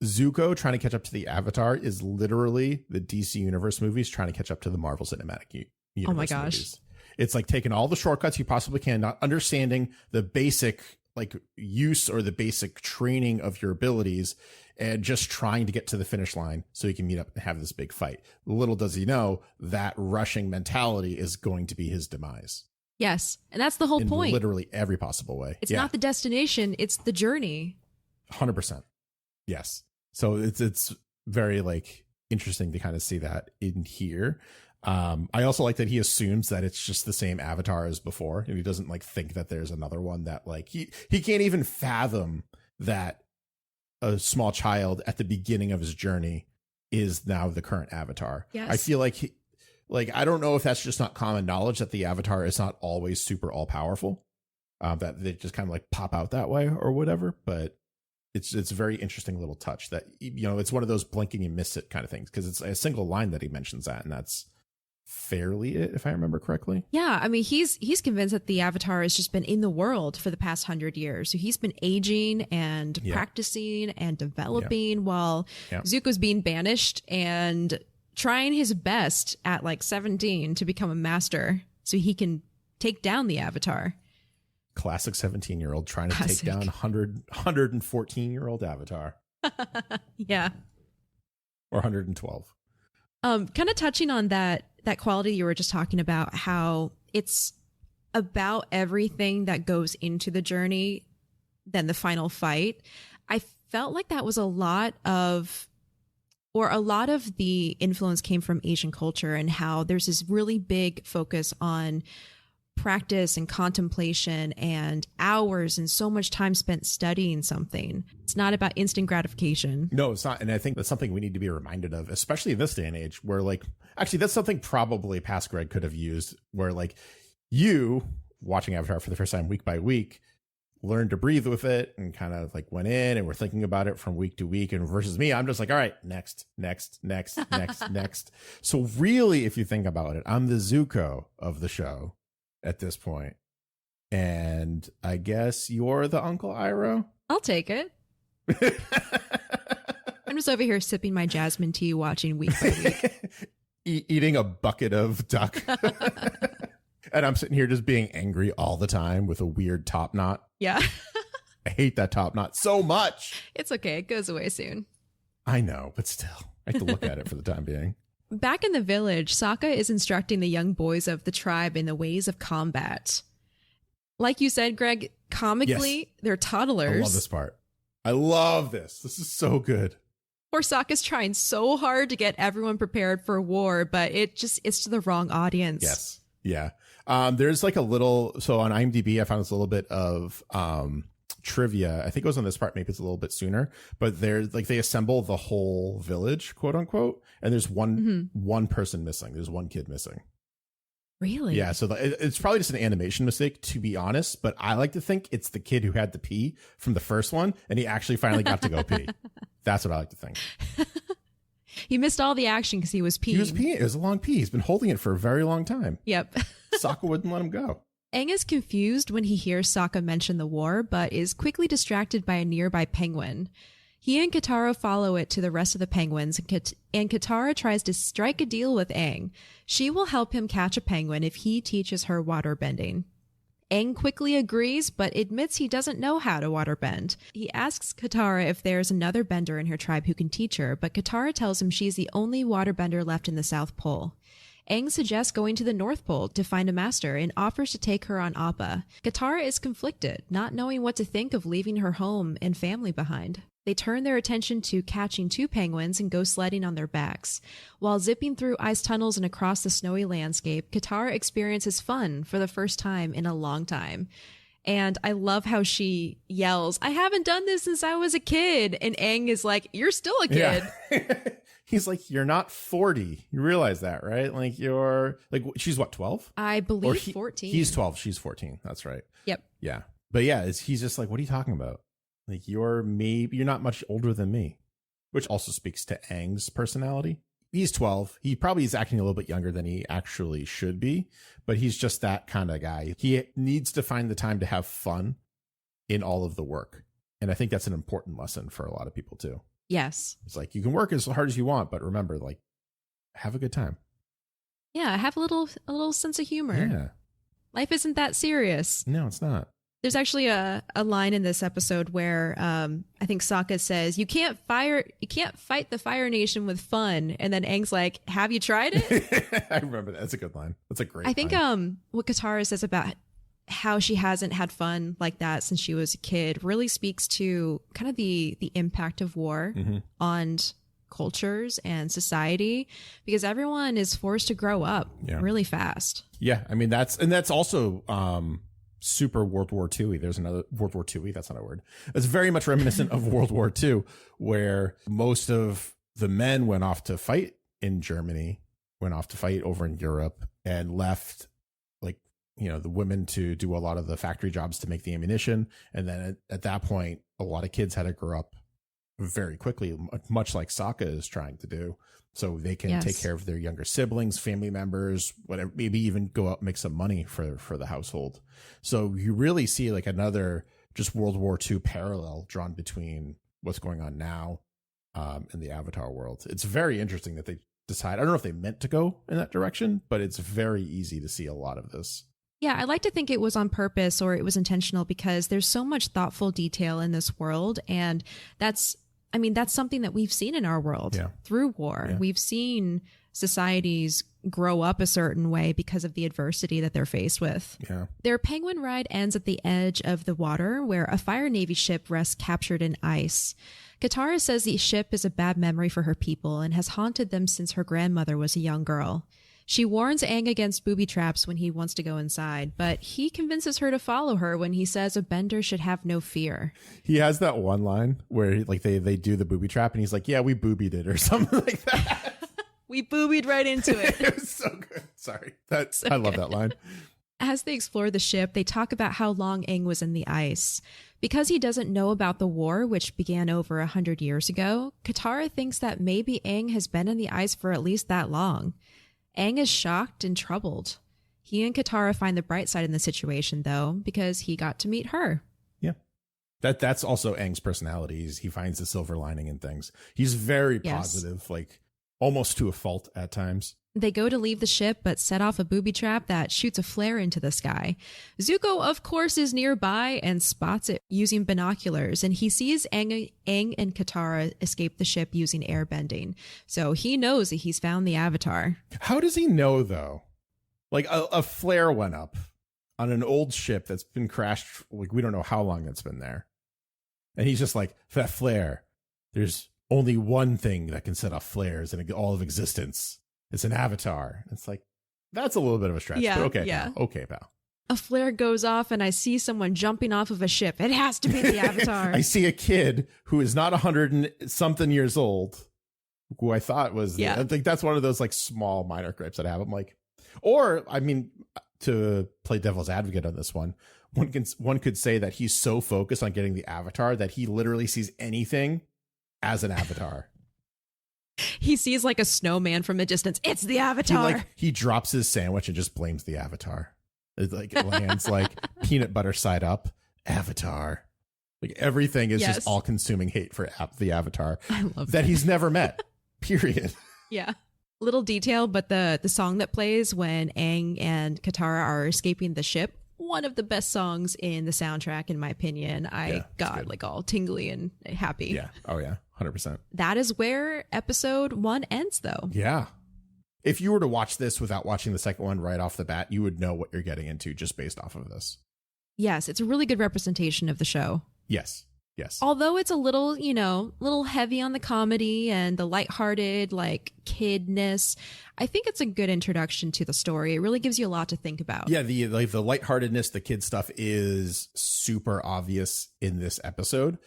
Speaker 2: Zuko trying to catch up to the Avatar is literally the DC Universe movies trying to catch up to the Marvel Cinematic Universe.
Speaker 1: Oh my gosh.
Speaker 2: Movies. It's like taking all the shortcuts you possibly can, not understanding the basic like use or the basic training of your abilities, and just trying to get to the finish line so he can meet up and have this big fight. Little does he know that rushing mentality is going to be his demise.
Speaker 1: Yes. And that's the whole point.
Speaker 2: In literally every possible way.
Speaker 1: It's not the destination, it's the journey.
Speaker 2: 100%. Yes. So it's very like interesting to kind of see that in here. I also like that he assumes that it's just the same Avatar as before, and he doesn't like think that there's another one that like he can't even fathom that a small child at the beginning of his journey is now the current Avatar.
Speaker 1: Yes.
Speaker 2: I feel like I don't know if that's just not common knowledge that the Avatar is not always super all powerful, that they just kind of like pop out that way or whatever. But it's a very interesting little touch that, you know, it's one of those blink and you miss it kind of things, because it's a single line that he mentions that, and that's fairly it, if I remember correctly.
Speaker 1: Yeah, I mean, he's convinced that the Avatar has just been in the world for the past 100 years. So he's been aging and practicing and developing while Zuko's being banished and trying his best at like 17 to become a master so he can take down the Avatar.
Speaker 2: Classic 17-year-old trying to take down 114-year-old Avatar.
Speaker 1: Yeah.
Speaker 2: Or 112.
Speaker 1: Kind of touching on that quality you were just talking about, how it's about everything that goes into the journey than the final fight. I felt like that was a lot of the influence came from Asian culture, and how there's this really big focus on practice and contemplation and hours and so much time spent studying something. It's not about instant gratification.
Speaker 2: No, it's not. And I think that's something we need to be reminded of, especially in this day and age where, like, actually that's something probably past Greg could have used, where like you watching Avatar for the first time week by week learned to breathe with it and kind of like went in and we're thinking about it from week to week. And versus me, I'm just like, all right, next. So really, if you think about it, I'm the Zuko of the show at this point. And I guess you're the Uncle Iroh?
Speaker 1: I'll take it. I'm just over here sipping my jasmine tea, watching week by week.
Speaker 2: Eating a bucket of duck. And I'm sitting here just being angry all the time with a weird top knot.
Speaker 1: Yeah.
Speaker 2: I hate that top knot so much.
Speaker 1: It's okay. It goes away soon.
Speaker 2: I know, but still, I have to look at it for the time being.
Speaker 1: Back in the village, Sokka is instructing the young boys of the tribe in the ways of combat. Like you said, Greg, comically, they're toddlers.
Speaker 2: I love this part. I love this. This is so good.
Speaker 1: Poor Sokka's trying so hard to get everyone prepared for war, but it's to the wrong audience.
Speaker 2: Yes. Yeah. There's like a little, so on IMDb, I found this little bit of trivia. I think it was on this part, maybe it's a little bit sooner, but there's like, they assemble the whole village, quote unquote, and there's one person missing. There's one kid missing.
Speaker 1: Really?
Speaker 2: Yeah. So it's probably just an animation mistake, to be honest, but I like to think it's the kid who had to pee from the first one and he actually finally got to go pee. That's what I like to think.
Speaker 1: He missed all the action because he was peeing.
Speaker 2: He was peeing. It was a long pee. He's been holding it for a very long time.
Speaker 1: Yep.
Speaker 2: Sokka wouldn't let him go.
Speaker 1: Aang is confused when he hears Sokka mention the war, but is quickly distracted by a nearby penguin. He and Katara follow it to the rest of the penguins, and Katara tries to strike a deal with Aang. She will help him catch a penguin if he teaches her waterbending. Aang quickly agrees, but admits he doesn't know how to waterbend. He asks Katara if there's another bender in her tribe who can teach her, but Katara tells him she's the only waterbender left in the South Pole. Aang suggests going to the North Pole to find a master and offers to take her on Appa. Katara is conflicted, not knowing what to think of leaving her home and family behind. They turn their attention to catching 2 penguins and go sledding on their backs. While zipping through ice tunnels and across the snowy landscape, Katara experiences fun for the first time in a long time. And I love how she yells, "I haven't done this since I was a kid." And Aang is like, "You're still a kid."
Speaker 2: Yeah. He's like, "You're not 40. You realize that, right? Like, you're like, she's what, 12?
Speaker 1: I believe 14.
Speaker 2: He's 12. She's 14. That's right.
Speaker 1: Yep.
Speaker 2: Yeah. But yeah, he's just like, "What are you talking about? Like, you're not much older than me," which also speaks to Aang's personality. He's 12. He probably is acting a little bit younger than he actually should be, but he's just that kind of guy. He needs to find the time to have fun in all of the work. And I think that's an important lesson for a lot of people too.
Speaker 1: Yes.
Speaker 2: It's like, you can work as hard as you want, but remember, like, have a good time.
Speaker 1: Yeah, have a little sense of humor.
Speaker 2: Yeah.
Speaker 1: Life isn't that serious.
Speaker 2: No, it's not.
Speaker 1: There's actually a line in this episode where I think Sokka says, you can't fight the Fire Nation with fun. And then Aang's like, "Have you tried it?"
Speaker 2: I remember that. That's a good line. That's a great
Speaker 1: line. I think what Katara says about how she hasn't had fun like that since she was a kid really speaks to kind of the impact of war on cultures and society, because everyone is forced to grow up really fast.
Speaker 2: Yeah. I mean, that's also super World War II. There's another World War II. That's not a word. It's very much reminiscent of World War II, where most of the men went off to fight in Germany, went off to fight over in Europe, and left, like, the women to do a lot of the factory jobs to make the ammunition. And then at that point, a lot of kids had to grow up very quickly, much like Sokka is trying to do. So they can take care of their younger siblings, family members, whatever, maybe even go out and make some money for the household. So you really see like another just World War II parallel drawn between what's going on now in the Avatar world. It's very interesting that they decide. I don't know if they meant to go in that direction, but it's very easy to see a lot of this.
Speaker 1: Yeah, I like to think it was on purpose or it was intentional because there's so much thoughtful detail in this world. And that's something that we've seen in our world through war. Yeah. We've seen societies grow up a certain way because of the adversity that they're faced with.
Speaker 2: Yeah.
Speaker 1: Their penguin ride ends at the edge of the water where a Fire Navy ship rests captured in ice. Katara says the ship is a bad memory for her people and has haunted them since her grandmother was a young girl. She warns Aang against booby traps when he wants to go inside, but he convinces her to follow her when he says a bender should have no fear.
Speaker 2: He has that one line where like they do the booby trap and he's like, yeah, we boobied it or something like that.
Speaker 1: We boobied right into it.
Speaker 2: It was so good. Sorry. I love that line.
Speaker 1: As they explore the ship, they talk about how long Aang was in the ice. Because he doesn't know about the war, which began over 100 years ago, Katara thinks that maybe Aang has been in the ice for at least that long. Aang is shocked and troubled. He and Katara find the bright side in the situation, though, because he got to meet her.
Speaker 2: Yeah. That's also Aang's personality. He finds the silver lining in things. He's very positive, like almost to a fault at times.
Speaker 1: They go to leave the ship, but set off a booby trap that shoots a flare into the sky. Zuko, of course, is nearby and spots it using binoculars, and he sees Aang and Katara escape the ship using airbending. So he knows that he's found the Avatar.
Speaker 2: How does he know, though? Like, a flare went up on an old ship that's been crashed, like, we don't know how long it's been there. And he's just like, that flare, there's only one thing that can set off flares in all of existence. It's an avatar. It's like, that's a little bit of a stretch.
Speaker 1: Yeah,
Speaker 2: but okay,
Speaker 1: yeah.
Speaker 2: Pal. Okay, pal.
Speaker 1: A flare goes off and I see someone jumping off of a ship. It has to be the Avatar.
Speaker 2: I see a kid who is not 100 and something years old, who I thought was, I think that's one of those like small minor gripes that I have. I'm like, or I mean, to play devil's advocate on this one could say that he's so focused on getting the Avatar that he literally sees anything as an avatar.
Speaker 1: He sees like a snowman from a distance. It's the Avatar.
Speaker 2: He drops his sandwich and just blames the Avatar. It lands like peanut butter side up. Avatar. Like everything is just all consuming hate for the Avatar.
Speaker 1: I love
Speaker 2: that he's never met. Period.
Speaker 1: Yeah. Little detail, but the song that plays when Aang and Katara are escaping the ship, one of the best songs in the soundtrack, in my opinion. I got like all tingly and happy.
Speaker 2: Yeah. Oh yeah. 100%.
Speaker 1: That is where episode 1 ends, though.
Speaker 2: Yeah. If you were to watch this without watching the second one right off the bat, you would know what you're getting into just based off of this.
Speaker 1: Yes, it's a really good representation of the show.
Speaker 2: Yes. Yes.
Speaker 1: Although it's a little, little heavy on the comedy and the lighthearted, like kidness, I think it's a good introduction to the story. It really gives you a lot to think about.
Speaker 2: Yeah, the lightheartedness, the kid stuff is super obvious in this episode,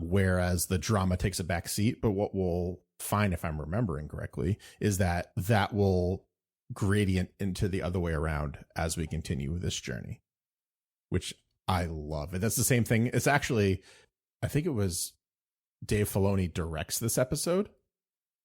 Speaker 2: whereas the drama takes a back seat. But what we'll find, if I'm remembering correctly, is that will gradient into the other way around as we continue this journey, which I love. And that's the same thing. It's actually, I think it was Dave Filoni directs this episode,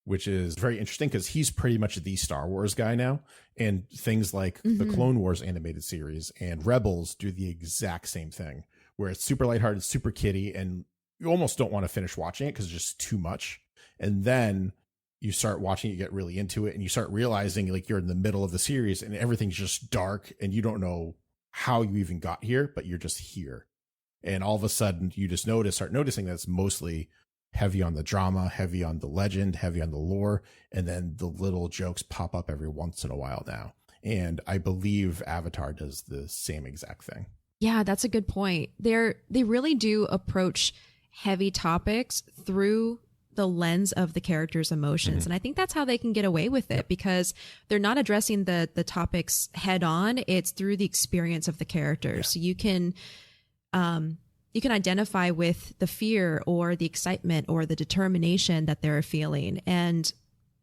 Speaker 2: which is very interesting because he's pretty much the Star Wars guy now. And things like the Clone Wars animated series and Rebels do the exact same thing, where it's super lighthearted, super kiddie, and you almost don't want to finish watching it because it's just too much. And then you start watching, you get really into it, and you start realizing like you're in the middle of the series and everything's just dark and you don't know how you even got here, but you're just here. And all of a sudden you just start noticing that it's mostly heavy on the drama, heavy on the legend, heavy on the lore. And then the little jokes pop up every once in a while now. And I believe Avatar does the same exact thing.
Speaker 1: Yeah, that's a good point. They really do approach heavy topics through the lens of the character's emotions. And I think that's how they can get away with it, because they're not addressing the topics head on. It's through the experience of the characters. So you can identify with the fear or the excitement or the determination that they're feeling and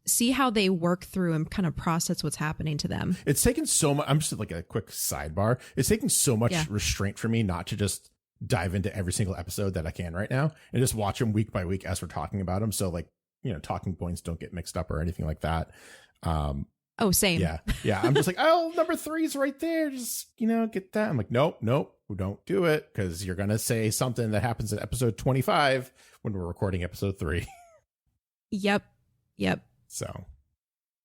Speaker 1: see how they work through and kind of process what's happening to them.
Speaker 2: It's taken so much. I'm just like a quick sidebar. It's taking so much restraint for me not to just dive into every single episode that I can right now and just watch them week by week as we're talking about them. So like, talking points don't get mixed up or anything like that.
Speaker 1: Oh, same.
Speaker 2: Yeah. I'm just like, oh, number 3 is right there. Just, get that. I'm like, nope, don't do it. Cause you're going to say something that happens in episode 25 when we're recording episode 3.
Speaker 1: Yep.
Speaker 2: So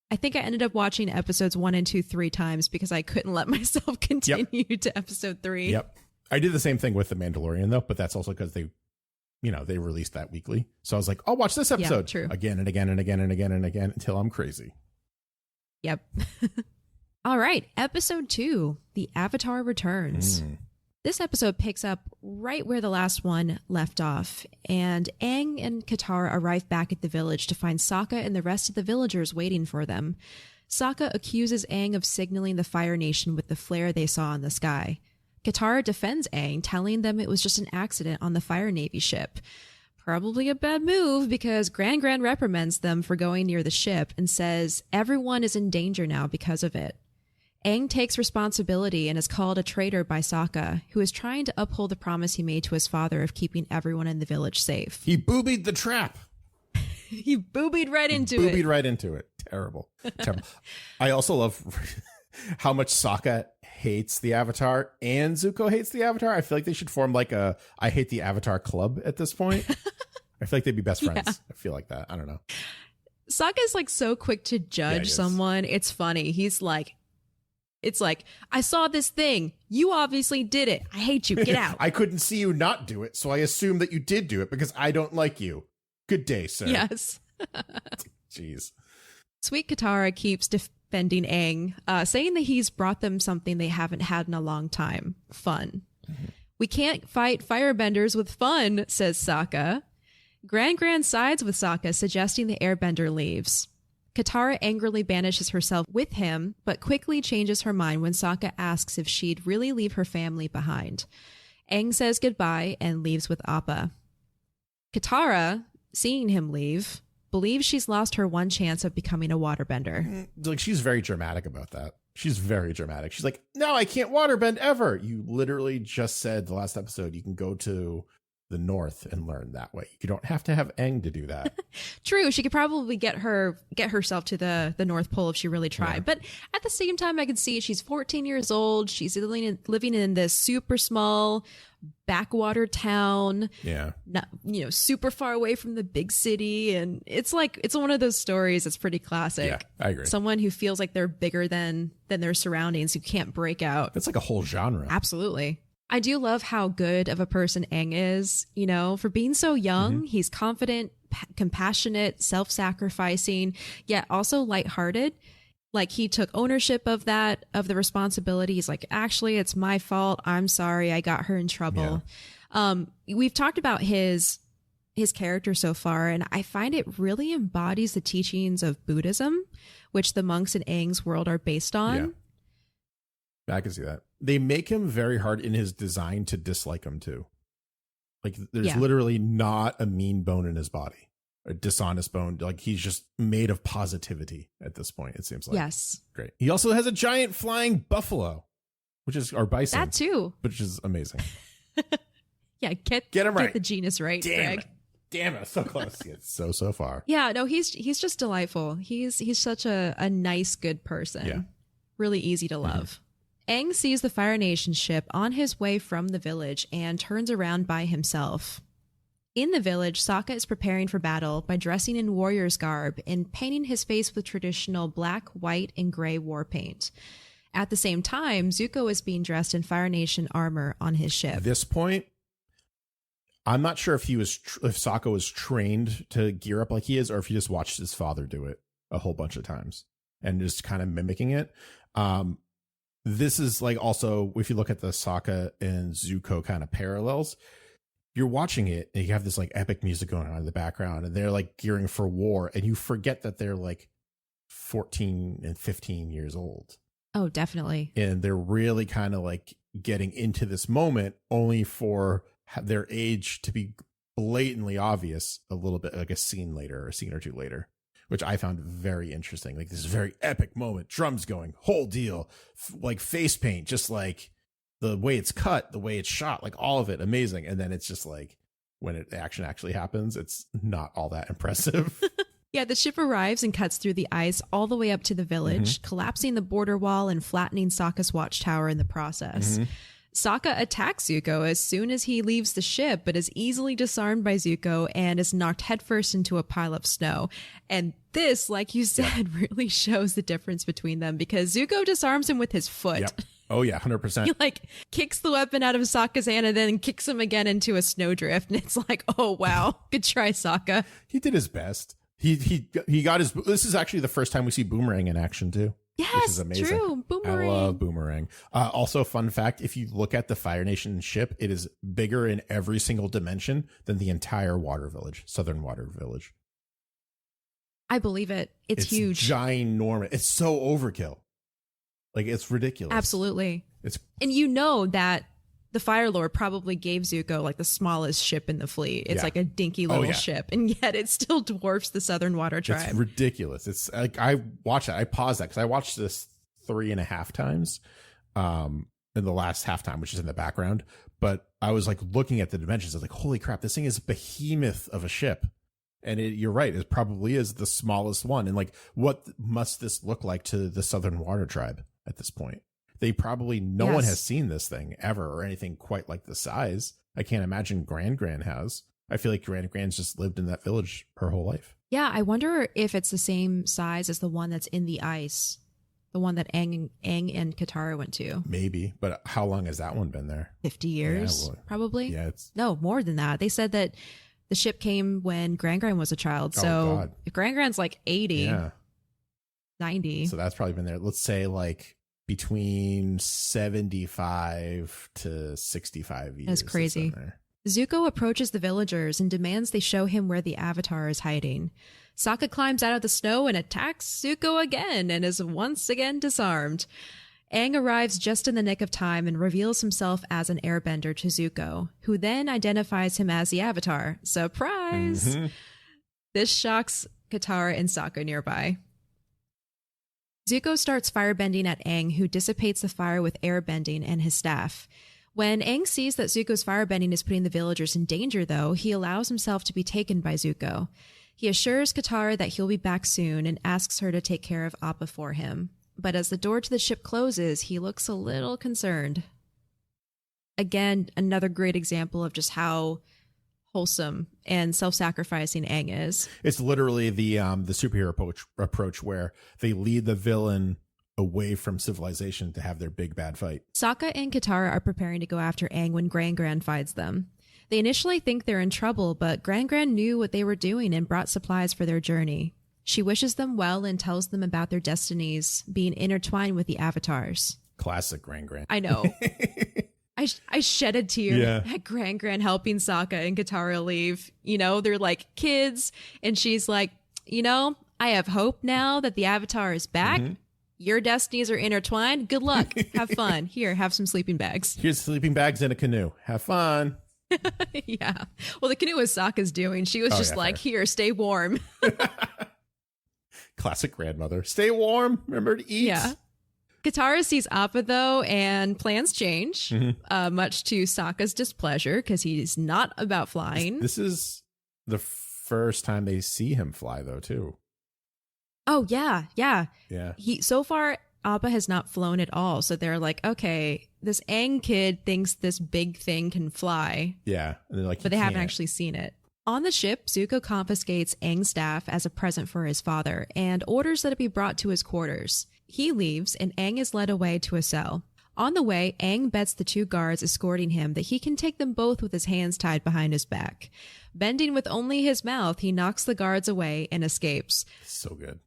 Speaker 1: I think I ended up watching episodes 1 and 2 3 times because I couldn't let myself continue to episode 3.
Speaker 2: Yep. I did the same thing with The Mandalorian though, but that's also because they released that weekly. So I was like, I'll watch this episode again and again and again and again and again until I'm crazy.
Speaker 1: Yep. All right. Episode 2, The Avatar Returns. This episode picks up right where the last one left off, and Aang and Katara arrive back at the village to find Sokka and the rest of the villagers waiting for them. Sokka accuses Aang of signaling the Fire Nation with the flare they saw in the sky. Katara defends Aang, telling them it was just an accident on the Fire Navy ship. Probably a bad move because Gran reprimands them for going near the ship and says everyone is in danger now because of it. Aang takes responsibility and is called a traitor by Sokka, who is trying to uphold the promise he made to his father of keeping everyone in the village safe.
Speaker 2: He boobied the trap.
Speaker 1: He boobied right into it.
Speaker 2: Boobied right into it. Terrible. I also love how much Sokka hates the Avatar and Zuko hates the Avatar. I feel like they should form like a I hate the Avatar club at this point. I feel like they'd be best friends. Yeah. I feel like that. I don't know.
Speaker 1: Sokka's like so quick to judge someone. It's funny. He's like, it's like, I saw this thing. You obviously did it. I hate you. Get out.
Speaker 2: I couldn't see you not do it, so I assume that you did do it because I don't like you. Good day, sir.
Speaker 1: Yes.
Speaker 2: Jeez.
Speaker 1: Sweet Katara keeps defending Aang, saying that he's brought them something they haven't had in a long time. Fun. Mm-hmm. We can't fight firebenders with fun, says Sokka. Gran sides with Sokka, suggesting the airbender leaves. Katara angrily banishes herself with him, but quickly changes her mind when Sokka asks if she'd really leave her family behind. Aang says goodbye and leaves with Appa. Katara, seeing him leave, believes she's lost her one chance of becoming a waterbender.
Speaker 2: Like, she's very dramatic about that. She's very dramatic. She's like, no, I can't waterbend ever. You literally just said the last episode you can go to the north and learn that way. You don't have to have Aang to do that.
Speaker 1: True. She could probably get herself to the North Pole if she really tried. Yeah. But at the same time, I can see she's 14 years old. She's living in this super small backwater town.
Speaker 2: Yeah.
Speaker 1: Not, super far away from the big city. And it's one of those stories that's pretty classic.
Speaker 2: Yeah, I agree.
Speaker 1: Someone who feels like they're bigger than their surroundings, who can't break out.
Speaker 2: It's like a whole genre.
Speaker 1: Absolutely. I do love how good of a person Aang is, for being so young. Mm-hmm. He's confident, compassionate, self-sacrificing, yet also lighthearted. Like, he took ownership of the responsibility. He's like, actually, it's my fault. I'm sorry. I got her in trouble. Yeah. We've talked about his character so far, and I find it really embodies the teachings of Buddhism, which the monks in Aang's world are based on.
Speaker 2: Yeah. I can see that. They make him very hard in his design to dislike him too. Like, there's literally not a mean bone in his body, a dishonest bone. Like, he's just made of positivity at this point, it seems like.
Speaker 1: Yes.
Speaker 2: Great. He also has a giant flying buffalo, or bison.
Speaker 1: That too.
Speaker 2: Which is amazing.
Speaker 1: Yeah, get him right. Get the genus right, Greg.
Speaker 2: Damn it, so close. so far.
Speaker 1: Yeah, no, he's just delightful. He's such a nice, good person.
Speaker 2: Yeah.
Speaker 1: Really easy to love. Mm-hmm. Aang sees the Fire Nation ship on his way from the village and turns around by himself. In the village, Sokka is preparing for battle by dressing in warrior's garb and painting his face with traditional black, white, and gray war paint. At the same time, Zuko is being dressed in Fire Nation armor on his ship.
Speaker 2: At this point, I'm not sure if if Sokka was trained to gear up like he is, or if he just watched his father do it a whole bunch of times and just kind of mimicking it. This is like, also, if you look at the Sokka and Zuko kind of parallels, you're watching it and you have this like epic music going on in the background and they're like gearing for war, and you forget that they're like 14 and 15 years old.
Speaker 1: Oh, definitely.
Speaker 2: And they're really kind of like getting into this moment only for their age to be blatantly obvious a little bit, like a scene later or a scene or two later, which I found very interesting. Like, this very epic moment, drums going, whole deal, like face paint, just like the way it's cut, the way it's shot, like all of it, amazing. And then it's just like when action actually happens, it's not all that impressive.
Speaker 1: Yeah, the ship arrives and cuts through the ice all the way up to the village, collapsing the border wall and flattening Sokka's watchtower in the process. Sokka attacks Zuko as soon as he leaves the ship, but is easily disarmed by Zuko and is knocked headfirst into a pile of snow. And this, like you said, really shows the difference between them because Zuko disarms him with his foot.
Speaker 2: Yep. Oh yeah, 100%.
Speaker 1: He like kicks the weapon out of Sokka's hand and then kicks him again into a snowdrift. And it's like, oh wow, good try, Sokka.
Speaker 2: He did his best. He got his. This is actually the first time we see Boomerang in action too.
Speaker 1: Yes,
Speaker 2: which is amazing.
Speaker 1: True. Boomerang.
Speaker 2: I love Boomerang. Also, fun fact: if you look at the Fire Nation ship, it is bigger in every single dimension than the entire Water Village, Southern Water Village.
Speaker 1: I believe it. It's huge,
Speaker 2: ginormous. It's so overkill. Like it's ridiculous.
Speaker 1: Absolutely. And you know that the Fire Lord probably gave Zuko like the smallest ship in the fleet. It's like a dinky little ship, and yet it still dwarfs the Southern Water Tribe.
Speaker 2: It's ridiculous. It's like I watched that. I paused that because I watched this 3.5 times in the last halftime, which is in the background. But I was like looking at the dimensions. I was like, holy crap, this thing is a behemoth of a ship. And you're right. It probably is the smallest one. And like, what must this look like to the Southern Water Tribe at this point? They probably, no one has seen this thing ever or anything quite like the size. I can't imagine Gran has. I feel like Gran's just lived in that village her whole life.
Speaker 1: Yeah, I wonder if it's the same size as the one that's in the ice. The one that Aang and Katara went to.
Speaker 2: Maybe, but how long has that one been there?
Speaker 1: 50 years, probably.
Speaker 2: Yeah,
Speaker 1: no, more than that. They said that the ship came when Gran was a child. So if Gran's like 80, 90.
Speaker 2: So that's probably been there. Let's say like between 75 to 65 years.
Speaker 1: That's crazy. Zuko approaches the villagers and demands they show him where the Avatar is hiding. Sokka climbs out of the snow and attacks Zuko again and is once again disarmed. Aang arrives just in the nick of time and reveals himself as an airbender to Zuko, who then identifies him as the Avatar. Surprise! This shocks Katara and Sokka nearby. Zuko starts firebending at Aang, who dissipates the fire with airbending and his staff. When Aang sees that Zuko's firebending is putting the villagers in danger, though, he allows himself to be taken by Zuko. He assures Katara that he'll be back soon and asks her to take care of Appa for him. But as the door to the ship closes, he looks a little concerned. Again, another great example of just how wholesome and self-sacrificing Aang is.
Speaker 2: It's literally the superhero approach where they lead the villain away from civilization to have their big bad fight.
Speaker 1: Sokka and Katara are preparing to go after Aang when Gran finds them. They initially think they're in trouble, but Gran knew what they were doing and brought supplies for their journey. She wishes them well and tells them about their destinies being intertwined with the Avatars.
Speaker 2: Classic Gran.
Speaker 1: I know. I shed a tear at Gran helping Sokka and Katara leave. You know, they're like kids, and she's like, you know, I have hope now that the Avatar is back. Your destinies are intertwined. Good luck. Have fun. Here, have some sleeping bags.
Speaker 2: Here's sleeping bags in a canoe. Have fun.
Speaker 1: Yeah. Well, the canoe was Sokka's doing. She was just like, fair. Here, stay warm.
Speaker 2: Classic grandmother. Stay warm. Remember to eat.
Speaker 1: Yeah. Katara sees Appa, though, and plans change, much to Sokka's displeasure, because he's not about flying.
Speaker 2: This is the first time they see him fly, though, too.
Speaker 1: Oh, yeah. So far, Appa has not flown at all. So they're like, okay, this Aang kid thinks this big thing can fly.
Speaker 2: Yeah. And they're like,
Speaker 1: but they haven't actually seen it. On the ship, Zuko confiscates Aang's staff as a present for his father and orders that it be brought to his quarters. He leaves, and Aang is led away to a cell. On the way, Aang bets the 2 guards escorting him that he can take them both with his hands tied behind his back. Bending with only his mouth, he knocks the guards away and escapes.
Speaker 2: So good.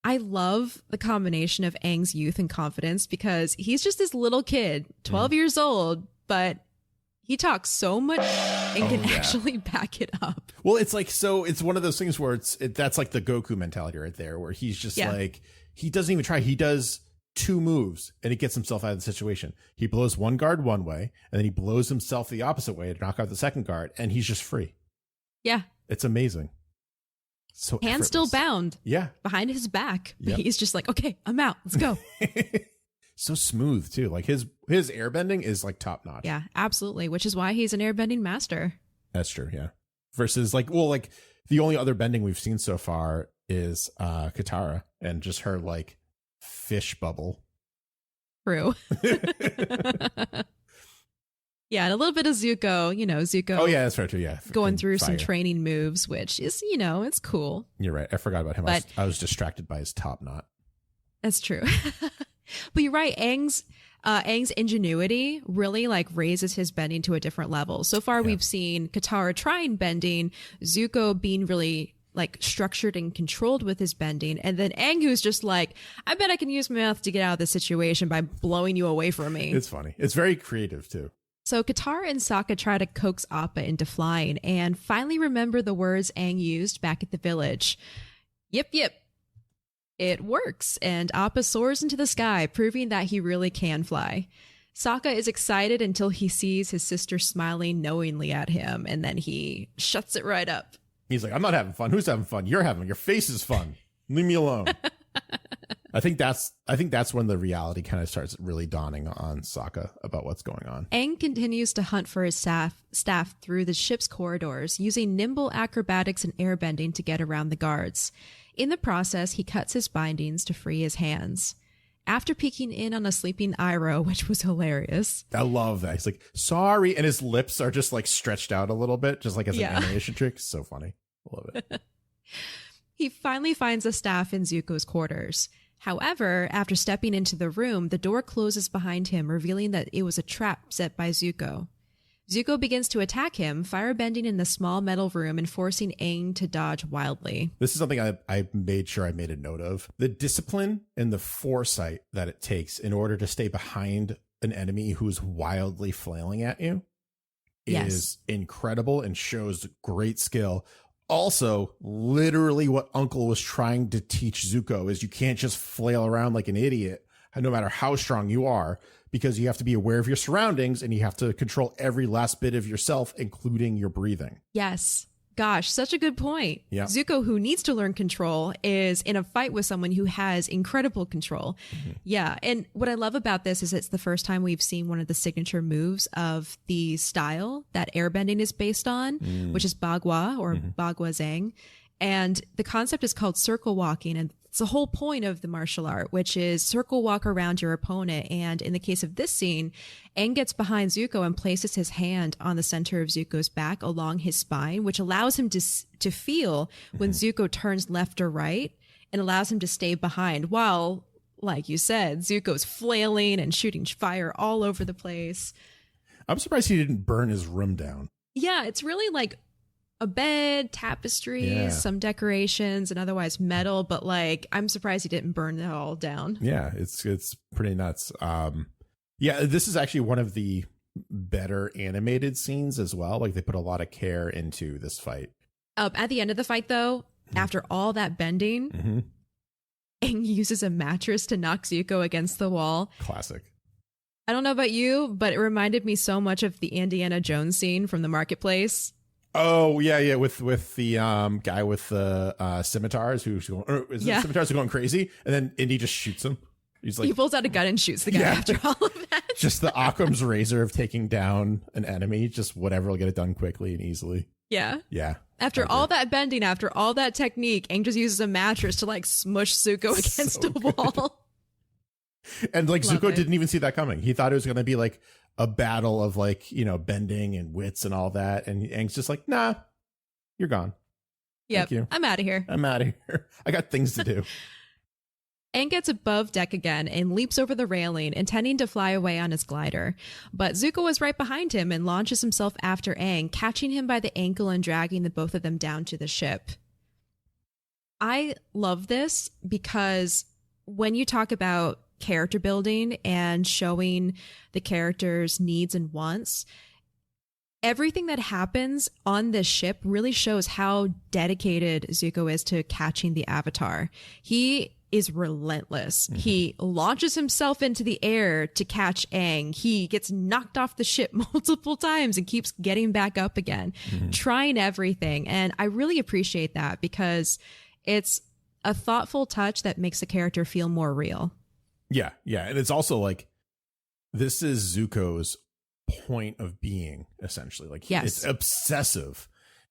Speaker 1: I love the combination of Aang's youth and confidence because he's just this little kid, 12 years old, but he talks so much and can actually back it up.
Speaker 2: Well, it's like, so it's one of those things where that's like the Goku mentality right there, where he's just like, he doesn't even try. He does 2 moves and he gets himself out of the situation. He blows one guard one way and then he blows himself the opposite way to knock out the second guard, and he's just free. Yeah. It's amazing. So
Speaker 1: hands still bound.
Speaker 2: Yeah.
Speaker 1: Behind his back. But he's just like, okay, I'm out. Let's go.
Speaker 2: so smooth too. Like his airbending is like top notch.
Speaker 1: Yeah, absolutely. Which is why he's an airbending master.
Speaker 2: That's true. Yeah. Versus like the only other bending we've seen so far is Katara and just her like fish bubble.
Speaker 1: True. Yeah, and a little bit of Zuko, Zuko.
Speaker 2: Oh yeah, that's right too. Yeah,
Speaker 1: going through some training moves, which is, it's cool.
Speaker 2: You're right. I forgot about him.
Speaker 1: But
Speaker 2: I was distracted by his top knot.
Speaker 1: That's true. But you're right. Aang's ingenuity really like raises his bending to a different level. So far, we've seen Katara trying bending, Zuko being really like structured and controlled with his bending, and then Aang, who's just like, I bet I can use my mouth to get out of this situation by blowing you away from me.
Speaker 2: It's funny. It's very creative too.
Speaker 1: So Katara and Sokka try to coax Appa into flying and finally remember the words Aang used back at the village. Yip, yip. It works, and Appa soars into the sky, proving that he really can fly. Sokka is excited until he sees his sister smiling knowingly at him, and then he shuts it right up.
Speaker 2: He's like, I'm not having fun. Who's having fun? You're having. Your face is fun. Leave me alone. I think that's when the reality kind of starts really dawning on Sokka about what's going on.
Speaker 1: Aang continues to hunt for his staff through the ship's corridors, using nimble acrobatics and airbending to get around the guards. In the process, he cuts his bindings to free his hands. After peeking in on a sleeping Iroh, which was hilarious.
Speaker 2: I love that. He's like, sorry. And his lips are just like stretched out a little bit, just like as an animation trick. So funny. I love it.
Speaker 1: He finally finds a staff in Zuko's quarters. However, after stepping into the room, the door closes behind him, revealing that it was a trap set by Zuko. Zuko begins to attack him, firebending in the small metal room and forcing Aang to dodge wildly.
Speaker 2: This is something I made sure I made a note of. The discipline and the foresight that it takes in order to stay behind an enemy who's wildly flailing at you is incredible and shows great skill. Also, literally what Uncle was trying to teach Zuko is you can't just flail around like an idiot, no matter how strong you are, because you have to be aware of your surroundings and you have to control every last bit of yourself, including your breathing.
Speaker 1: Yes. Gosh, such a good point.
Speaker 2: Yeah.
Speaker 1: Zuko, who needs to learn control, is in a fight with someone who has incredible control. Mm-hmm. Yeah. And what I love about this is it's the first time we've seen one of the signature moves of the style that airbending is based on, which is Bagua or Bagua Zhang. And the concept is called circle walking. And it's the whole point of the martial art, which is circle walk around your opponent. And in the case of this scene, Aang gets behind Zuko and places his hand on the center of Zuko's back along his spine, which allows him to feel when Zuko turns left or right and allows him to stay behind while, like you said, Zuko's flailing and shooting fire all over the place.
Speaker 2: I'm surprised he didn't burn his room down.
Speaker 1: Yeah, it's really like a bed, tapestries, some decorations, and otherwise metal. But like, I'm surprised he didn't burn it all down.
Speaker 2: Yeah, it's pretty nuts. Yeah, this is actually one of the better animated scenes as well. Like they put a lot of care into this fight.
Speaker 1: At the end of the fight, though, after all that bending, Aang uses a mattress to knock Zuko against the wall.
Speaker 2: Classic.
Speaker 1: I don't know about you, but it reminded me so much of the Indiana Jones scene from the marketplace.
Speaker 2: Oh yeah, with the guy with the scimitars who's going, scimitars are going crazy, and then Indy just shoots him. He's like,
Speaker 1: he pulls out a gun and shoots the guy after all of that.
Speaker 2: Just the Occam's razor of taking down an enemy, just whatever will get it done quickly and easily.
Speaker 1: Yeah.
Speaker 2: Yeah.
Speaker 1: After all that bending, after all that technique, Aang just uses a mattress to like smush Zuko against a wall.
Speaker 2: And like Zuko didn't even see that coming. He thought it was going to be like a battle of like, bending and wits and all that. And Aang's just like, nah, you're gone.
Speaker 1: Yep. I'm out of here.
Speaker 2: I got things to do.
Speaker 1: Aang gets above deck again and leaps over the railing, intending to fly away on his glider. But Zuko is right behind him and launches himself after Aang, catching him by the ankle and dragging the both of them down to the ship. I love this because when you talk about character building and showing the character's needs and wants, everything that happens on this ship really shows how dedicated Zuko is to catching the Avatar. He is relentless. He launches himself into the air to catch Aang. He gets knocked off the ship multiple times and keeps getting back up again, trying everything. And I really appreciate that because it's a thoughtful touch that makes the character feel more real.
Speaker 2: Yeah, yeah. And it's also like, this is Zuko's point of being, essentially. Like,
Speaker 1: yes.
Speaker 2: It's obsessive.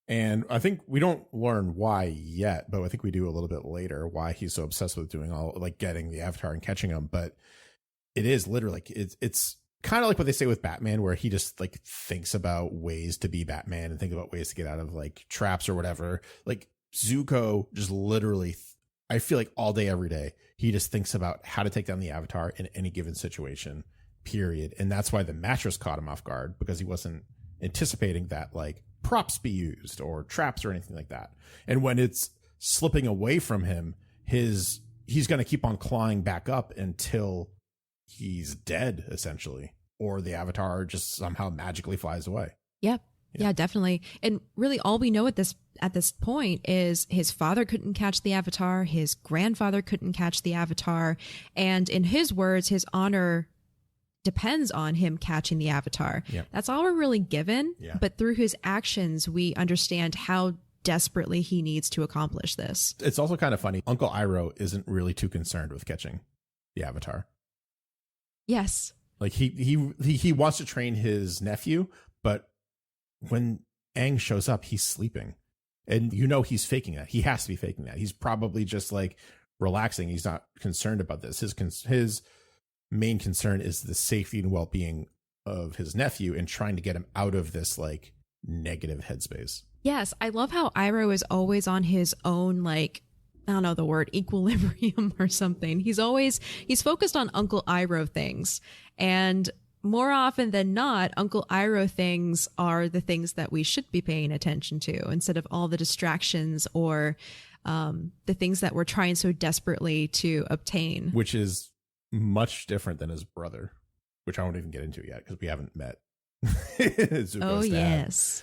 Speaker 2: And I think we don't learn why yet, but I think we do a little bit later why he's so obsessed with doing all, like, getting the Avatar and catching him. But it is literally, it's kind of like what they say with Batman, where he just, like, thinks about ways to be Batman and think about ways to get out of, like, traps or whatever. Like, Zuko just literally, I feel like all day, every day, he just thinks about how to take down the Avatar in any given situation, period. And that's why the mattress caught him off guard, because he wasn't anticipating that, like, props be used or traps or anything like that. And when it's slipping away from him, he's going to keep on clawing back up until he's dead, essentially, or the Avatar just somehow magically flies away.
Speaker 1: Yep. Yeah, definitely. And really all we know at this point is his father couldn't catch the Avatar, his grandfather couldn't catch the Avatar, and in his words, his honor depends on him catching the Avatar.
Speaker 2: Yep.
Speaker 1: That's all we're really given, but through his actions, we understand how desperately he needs to accomplish this.
Speaker 2: It's also kind of funny. Uncle Iroh isn't really too concerned with catching the Avatar.
Speaker 1: Yes.
Speaker 2: Like he wants to train his nephew, but when Aang shows up, he's sleeping. And he's faking that. He has to be faking that. He's probably just, like, relaxing. He's not concerned about this. His main concern is the safety and well-being of his nephew and trying to get him out of this, like, negative headspace.
Speaker 1: Yes, I love how Iroh is always on his own, like, I don't know the word, equilibrium or something. He's focused on Uncle Iroh things. And more often than not, Uncle Iroh things are the things that we should be paying attention to instead of all the distractions or the things that we're trying so desperately to obtain.
Speaker 2: Which is much different than his brother, which I won't even get into yet because we haven't met. Zuko's dad.
Speaker 1: Yes.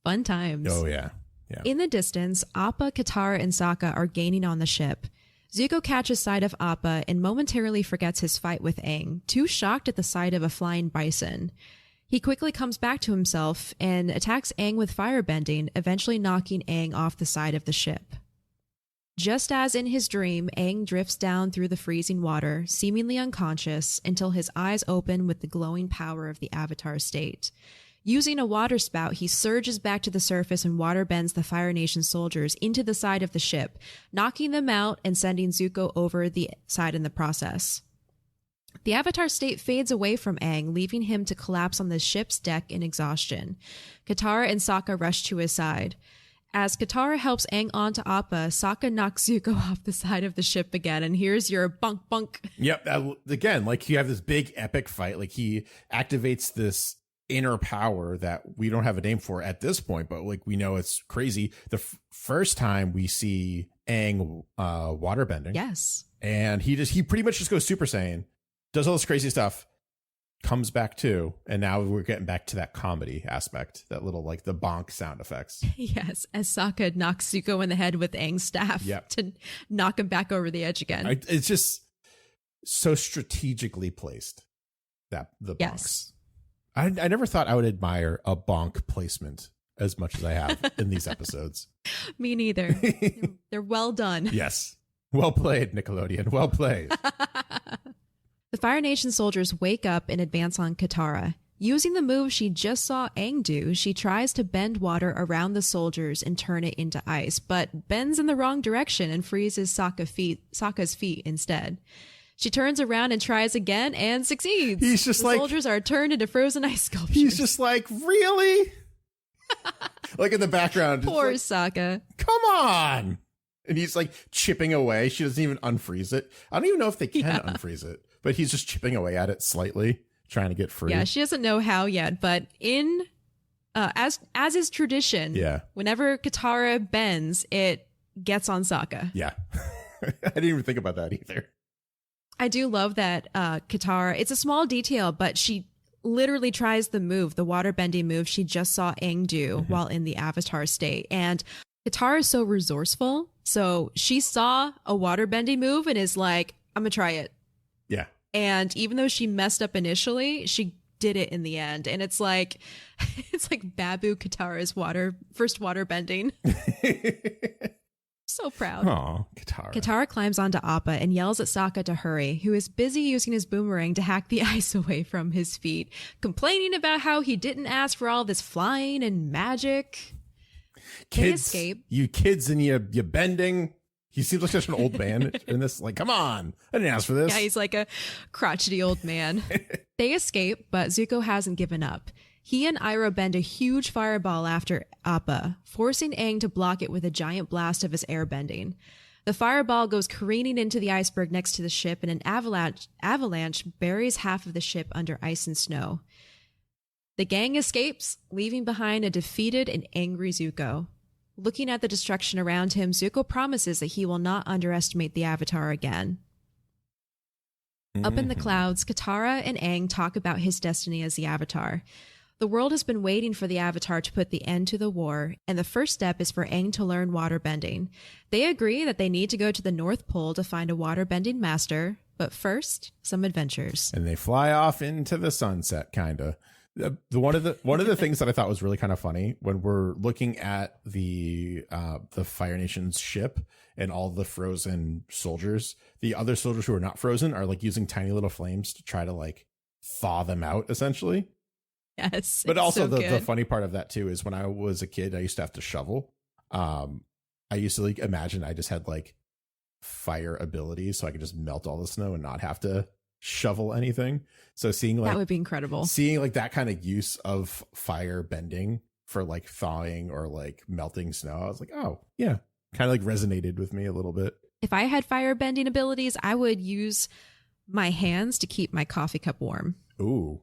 Speaker 1: Fun times.
Speaker 2: Oh, yeah. Yeah.
Speaker 1: In the distance, Appa, Katara, and Sokka are gaining on the ship. Zuko catches sight of Appa and momentarily forgets his fight with Aang, too shocked at the sight of a flying bison. He quickly comes back to himself and attacks Aang with firebending, eventually knocking Aang off the side of the ship. Just as in his dream, Aang drifts down through the freezing water, seemingly unconscious, until his eyes open with the glowing power of the Avatar state. Using a water spout, he surges back to the surface and water bends the Fire Nation soldiers into the side of the ship, knocking them out and sending Zuko over the side in the process. The Avatar state fades away from Aang, leaving him to collapse on the ship's deck in exhaustion. Katara and Sokka rush to his side. As Katara helps Aang onto Appa, Sokka knocks Zuko off the side of the ship again, and here's your bunk bunk.
Speaker 2: Yep, again, like you have this big epic fight. Like he activates this inner power that we don't have a name for at this point, but like we know it's crazy. The first time we see Aang waterbending,
Speaker 1: yes,
Speaker 2: and he pretty much just goes Super Saiyan, does all this crazy stuff, comes back too, and now we're getting back to that comedy aspect, that little like the bonk sound effects.
Speaker 1: Yes, as Sokka knocks Zuko in the head with Aang's staff to knock him back over the edge again.
Speaker 2: It's just so strategically placed, that the bonks.
Speaker 1: Yes.
Speaker 2: I never thought I would admire a bonk placement as much as I have in these episodes.
Speaker 1: Me neither. They're well done.
Speaker 2: Yes. Well played, Nickelodeon. Well played.
Speaker 1: The Fire Nation soldiers wake up and advance on Katara. Using the move she just saw Aang do, she tries to bend water around the soldiers and turn it into ice, but bends in the wrong direction and freezes Sokka's feet instead. She turns around and tries again and succeeds.
Speaker 2: He's just
Speaker 1: the soldiers are turned into frozen ice sculptures.
Speaker 2: He's just like, really? Like in the background.
Speaker 1: Poor
Speaker 2: like,
Speaker 1: Sokka.
Speaker 2: Come on. And he's like chipping away. She doesn't even unfreeze it. I don't even know if they can unfreeze it, but he's just chipping away at it slightly, trying to get free.
Speaker 1: Yeah, she doesn't know how yet, but in as is tradition, whenever Katara bends, it gets on Sokka.
Speaker 2: Yeah. I didn't even think about that either.
Speaker 1: I do love that Katara, it's a small detail, but she literally tries the waterbending move she just saw Aang do while in the Avatar state. And Katara is so resourceful. So she saw a waterbending move and is like, I'm going to try it.
Speaker 2: Yeah.
Speaker 1: And even though she messed up initially, she did it in the end. And it's like Babu Katara's first waterbending. So proud.
Speaker 2: Aw, Katara.
Speaker 1: Katara climbs onto Appa and yells at Sokka to hurry, who is busy using his boomerang to hack the ice away from his feet, complaining about how he didn't ask for all this flying and magic.
Speaker 2: Kids,
Speaker 1: they escape.
Speaker 2: You kids and you bending. He seems like such an old man in this. Like, come on. I didn't ask for this.
Speaker 1: Yeah, he's like a crotchety old man. They escape, but Zuko hasn't given up. He and Iroh bend a huge fireball after Appa, forcing Aang to block it with a giant blast of his airbending. The fireball goes careening into the iceberg next to the ship, and an avalanche buries half of the ship under ice and snow. The gang escapes, leaving behind a defeated and angry Zuko. Looking at the destruction around him, Zuko promises that he will not underestimate the Avatar again. Up in the clouds, Katara and Aang talk about his destiny as the Avatar. The world has been waiting for the Avatar to put the end to the war, and the first step is for Aang to learn waterbending. They agree that they need to go to the North Pole to find a waterbending master, but first, some adventures.
Speaker 2: And they fly off into the sunset, kind of. One of the things that I thought was really kind of funny when we're looking at the Fire Nation's ship and all the frozen soldiers, the other soldiers who are not frozen are like using tiny little flames to try to like thaw them out, essentially.
Speaker 1: Yes.
Speaker 2: But also the funny part of that too is when I was a kid, I used to have to shovel. I used to like imagine I just had like fire abilities so I could just melt all the snow and not have to shovel anything. So seeing like
Speaker 1: that would be incredible.
Speaker 2: Seeing like that kind of use of fire bending for like thawing or like melting snow, I was like, oh yeah, kind of like resonated with me a little bit.
Speaker 1: If I had fire bending abilities, I would use my hands to keep my coffee cup warm.
Speaker 2: Ooh.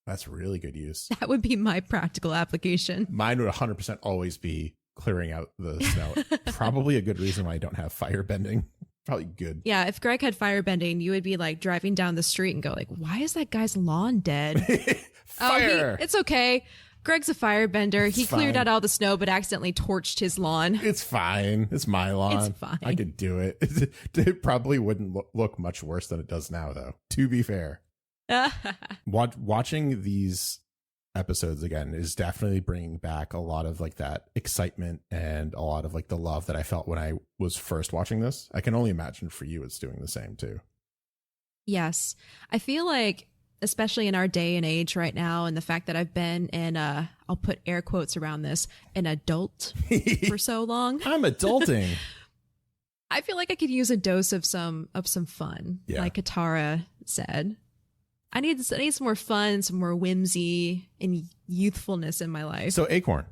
Speaker 2: That's really good use.
Speaker 1: That would be my practical application.
Speaker 2: Mine would 100% always be clearing out the snow. Probably a good reason why I don't have fire bending. Probably good.
Speaker 1: Yeah, if Greg had fire bending, you would be like driving down the street and go like, why is that guy's lawn dead?
Speaker 2: Fire!
Speaker 1: It's okay. Greg's a firebender. He cleared out all the snow but accidentally torched his lawn.
Speaker 2: It's fine. It's my lawn.
Speaker 1: It's fine.
Speaker 2: I could do it. It probably wouldn't look much worse than it does now, though, to be fair. Watching these episodes again is definitely bringing back a lot of like that excitement and a lot of like the love that I felt when I was first watching this. I can only imagine for you it's doing the same too. Yes.
Speaker 1: I feel like, especially in our day and age right now, and the fact that I've been in I'll put air quotes around this, an adult for so long.
Speaker 2: I'm adulting.
Speaker 1: I feel like I could use a dose of some fun, like Katara said. I need some more fun, some more whimsy and youthfulness in my life.
Speaker 2: So Acorn,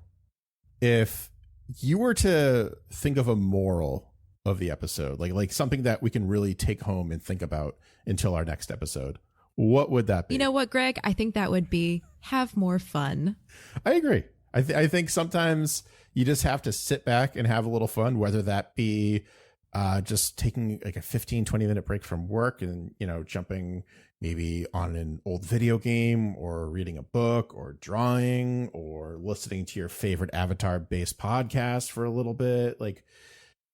Speaker 2: if you were to think of a moral of the episode, like something that we can really take home and think about until our next episode, what would that be?
Speaker 1: You know what, Greg? I think that would be have more fun.
Speaker 2: I agree. I think sometimes you just have to sit back and have a little fun, whether that be just taking like a 15-20 minute break from work and, you know, jumping maybe on an old video game or reading a book or drawing or listening to your favorite Avatar based podcast for a little bit. Like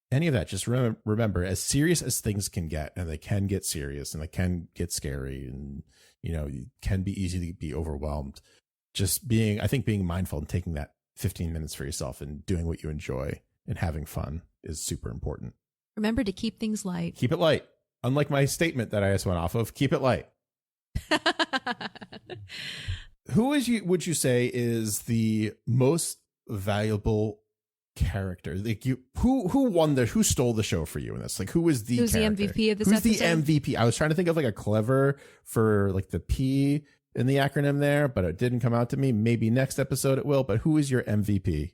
Speaker 2: any of that, just remember, as serious as things can get, and they can get serious and they can get scary and, you know, you can be easy to be overwhelmed. Just being mindful and taking that 15 minutes for yourself and doing what you enjoy and having fun is super important.
Speaker 1: Remember to keep things light.
Speaker 2: Keep it light. Unlike my statement that I just went off of, keep it light. Who would you say is the most valuable character? Like who won who stole the show for you in this? Like who's the
Speaker 1: MVP of this episode?
Speaker 2: Who's the MVP? I was trying to think of like a clever for like the P in the acronym there, but it didn't come out to me. Maybe next episode it will, but who is your MVP?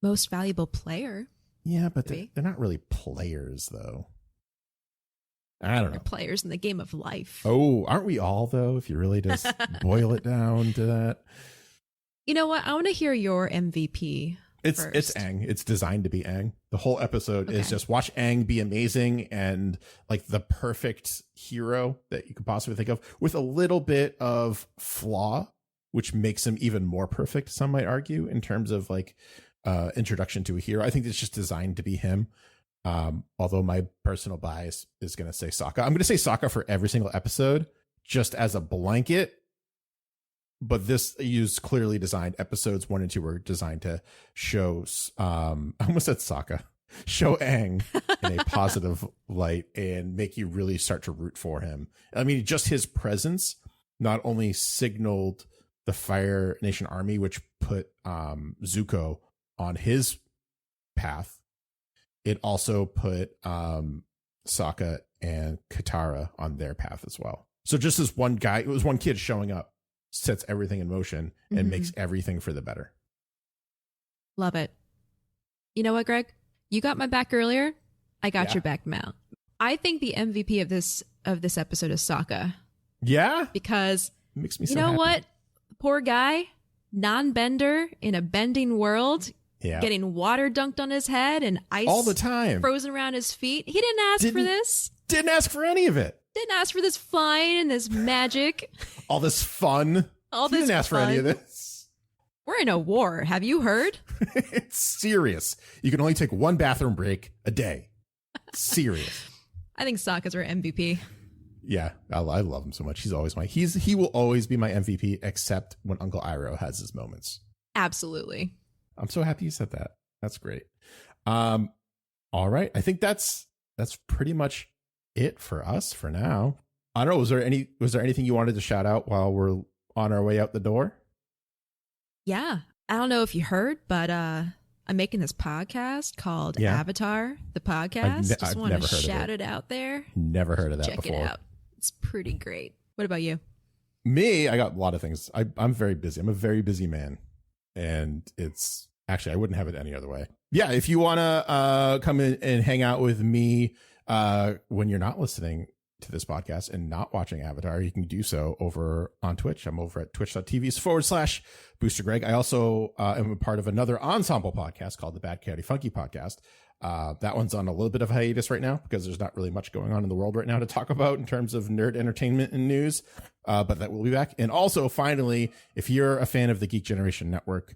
Speaker 1: Most valuable player.
Speaker 2: Yeah, but they're not really players though. I don't know.
Speaker 1: They're players in the game of life.
Speaker 2: Oh, aren't we all though? If you really just boil it down to that.
Speaker 1: You know what? I want to hear your MVP.
Speaker 2: It's Aang. It's designed to be Aang. The whole episode is just watch Aang be amazing and like the perfect hero that you could possibly think of, with a little bit of flaw, which makes him even more perfect, some might argue, in terms of like introduction to a hero. I think it's just designed to be him. Although my personal bias is going to say Sokka. I'm going to say Sokka for every single episode, just as a blanket. But this is clearly designed. Episodes 1 and 2 were designed to show. I almost said Sokka. show Aang in a positive light and make you really start to root for him. I mean, just his presence not only signaled the Fire Nation army, which put Zuko on his path, it also put Sokka and Katara on their path as well. So just this one guy, it was one kid showing up, sets everything in motion and makes everything for the better.
Speaker 1: Love it. You know what, Greg? You got my back earlier. I got your back now. I think the MVP of this episode is Sokka.
Speaker 2: Yeah?
Speaker 1: Because
Speaker 2: it makes me so
Speaker 1: you know
Speaker 2: happy.
Speaker 1: what? Poor guy, non-bender in a bending world, getting water dunked on his head and ice
Speaker 2: all the time
Speaker 1: frozen around his feet. He didn't ask for this.
Speaker 2: Didn't ask for any of it.
Speaker 1: Didn't ask for this flying and this magic.
Speaker 2: All this fun. Didn't ask for any of this.
Speaker 1: We're in a war. Have you heard?
Speaker 2: It's serious. You can only take one bathroom break a day. Serious.
Speaker 1: I think Sokka's our MVP.
Speaker 2: Yeah, I love him so much. He's always he will always be my MVP, except when Uncle Iroh has his moments.
Speaker 1: Absolutely.
Speaker 2: I'm so happy you said that. That's great. All right. I think that's pretty much it for us for now. I don't know. Was there anything you wanted to shout out while we're on our way out the door?
Speaker 1: Yeah. I don't know if you heard, but I'm making this podcast called Avatar, the podcast. Just want to shout it out there.
Speaker 2: Never heard of that
Speaker 1: before. Check it out. It's pretty great. What about you?
Speaker 2: Me, I got a lot of things. I'm very busy. I'm a very busy man. And it's actually, I wouldn't have it any other way. Yeah, if you want to come in and hang out with me when you're not listening to this podcast and not watching Avatar, you can do so over on Twitch. I'm over at twitch.tv/BoosterGreg. I also am a part of another ensemble podcast called the Bad Chaotic Funky Podcast. That one's on a little bit of hiatus right now because there's not really much going on in the world right now to talk about in terms of nerd entertainment and news. But that will be back. And also, finally, if you're a fan of the Geek Generation Network,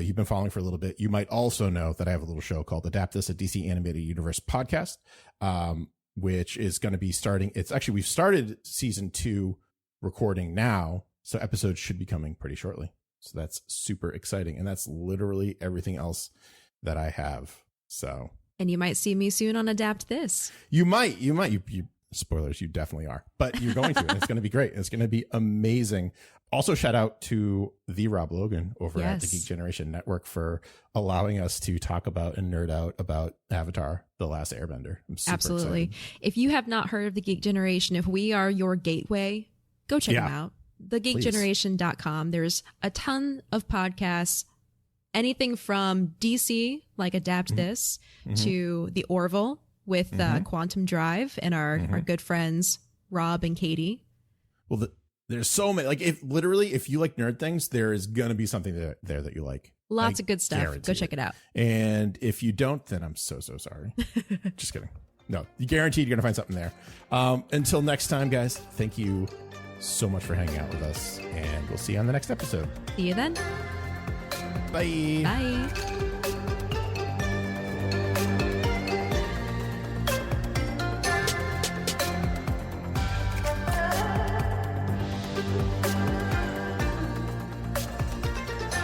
Speaker 2: you've been following for a little bit, you might also know that I have a little show called Adapt This, a DC Animated Universe podcast, which is going to be starting. We've started season 2 recording now. So episodes should be coming pretty shortly. So that's super exciting. And that's literally everything else that I have. So,
Speaker 1: and you might see me soon on Adapt This.
Speaker 2: You might, you spoilers, you definitely are, but you're going to, and it's going to be great. It's going to be amazing. Also, shout out to the Rob Logan over at the Geek Generation Network for allowing us to talk about and nerd out about Avatar, The Last Airbender. I'm super
Speaker 1: Absolutely.
Speaker 2: excited.
Speaker 1: If you have not heard of the Geek Generation, if we are your gateway, go check them out. TheGeekGeneration.com. There's a ton of podcasts, anything from DC, like Adapt This, to The Orville with Quantum Drive and our good friends, Rob and Katie.
Speaker 2: Well, there's so many, like if you like nerd things, there is going to be something there that you like.
Speaker 1: Lots of good stuff. Go check it out.
Speaker 2: And if you don't, then I'm so sorry. Just kidding. No, you guaranteed you're going to find something there. Until next time, guys, thank you so much for hanging out with us, and we'll see you on the next episode.
Speaker 1: See you then.
Speaker 2: Bye.
Speaker 1: Bye.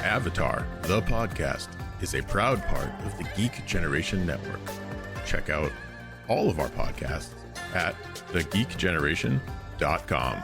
Speaker 2: Avatar, the podcast, is a proud part of the Geek Generation Network. Check out all of our podcasts at thegeekgeneration.com.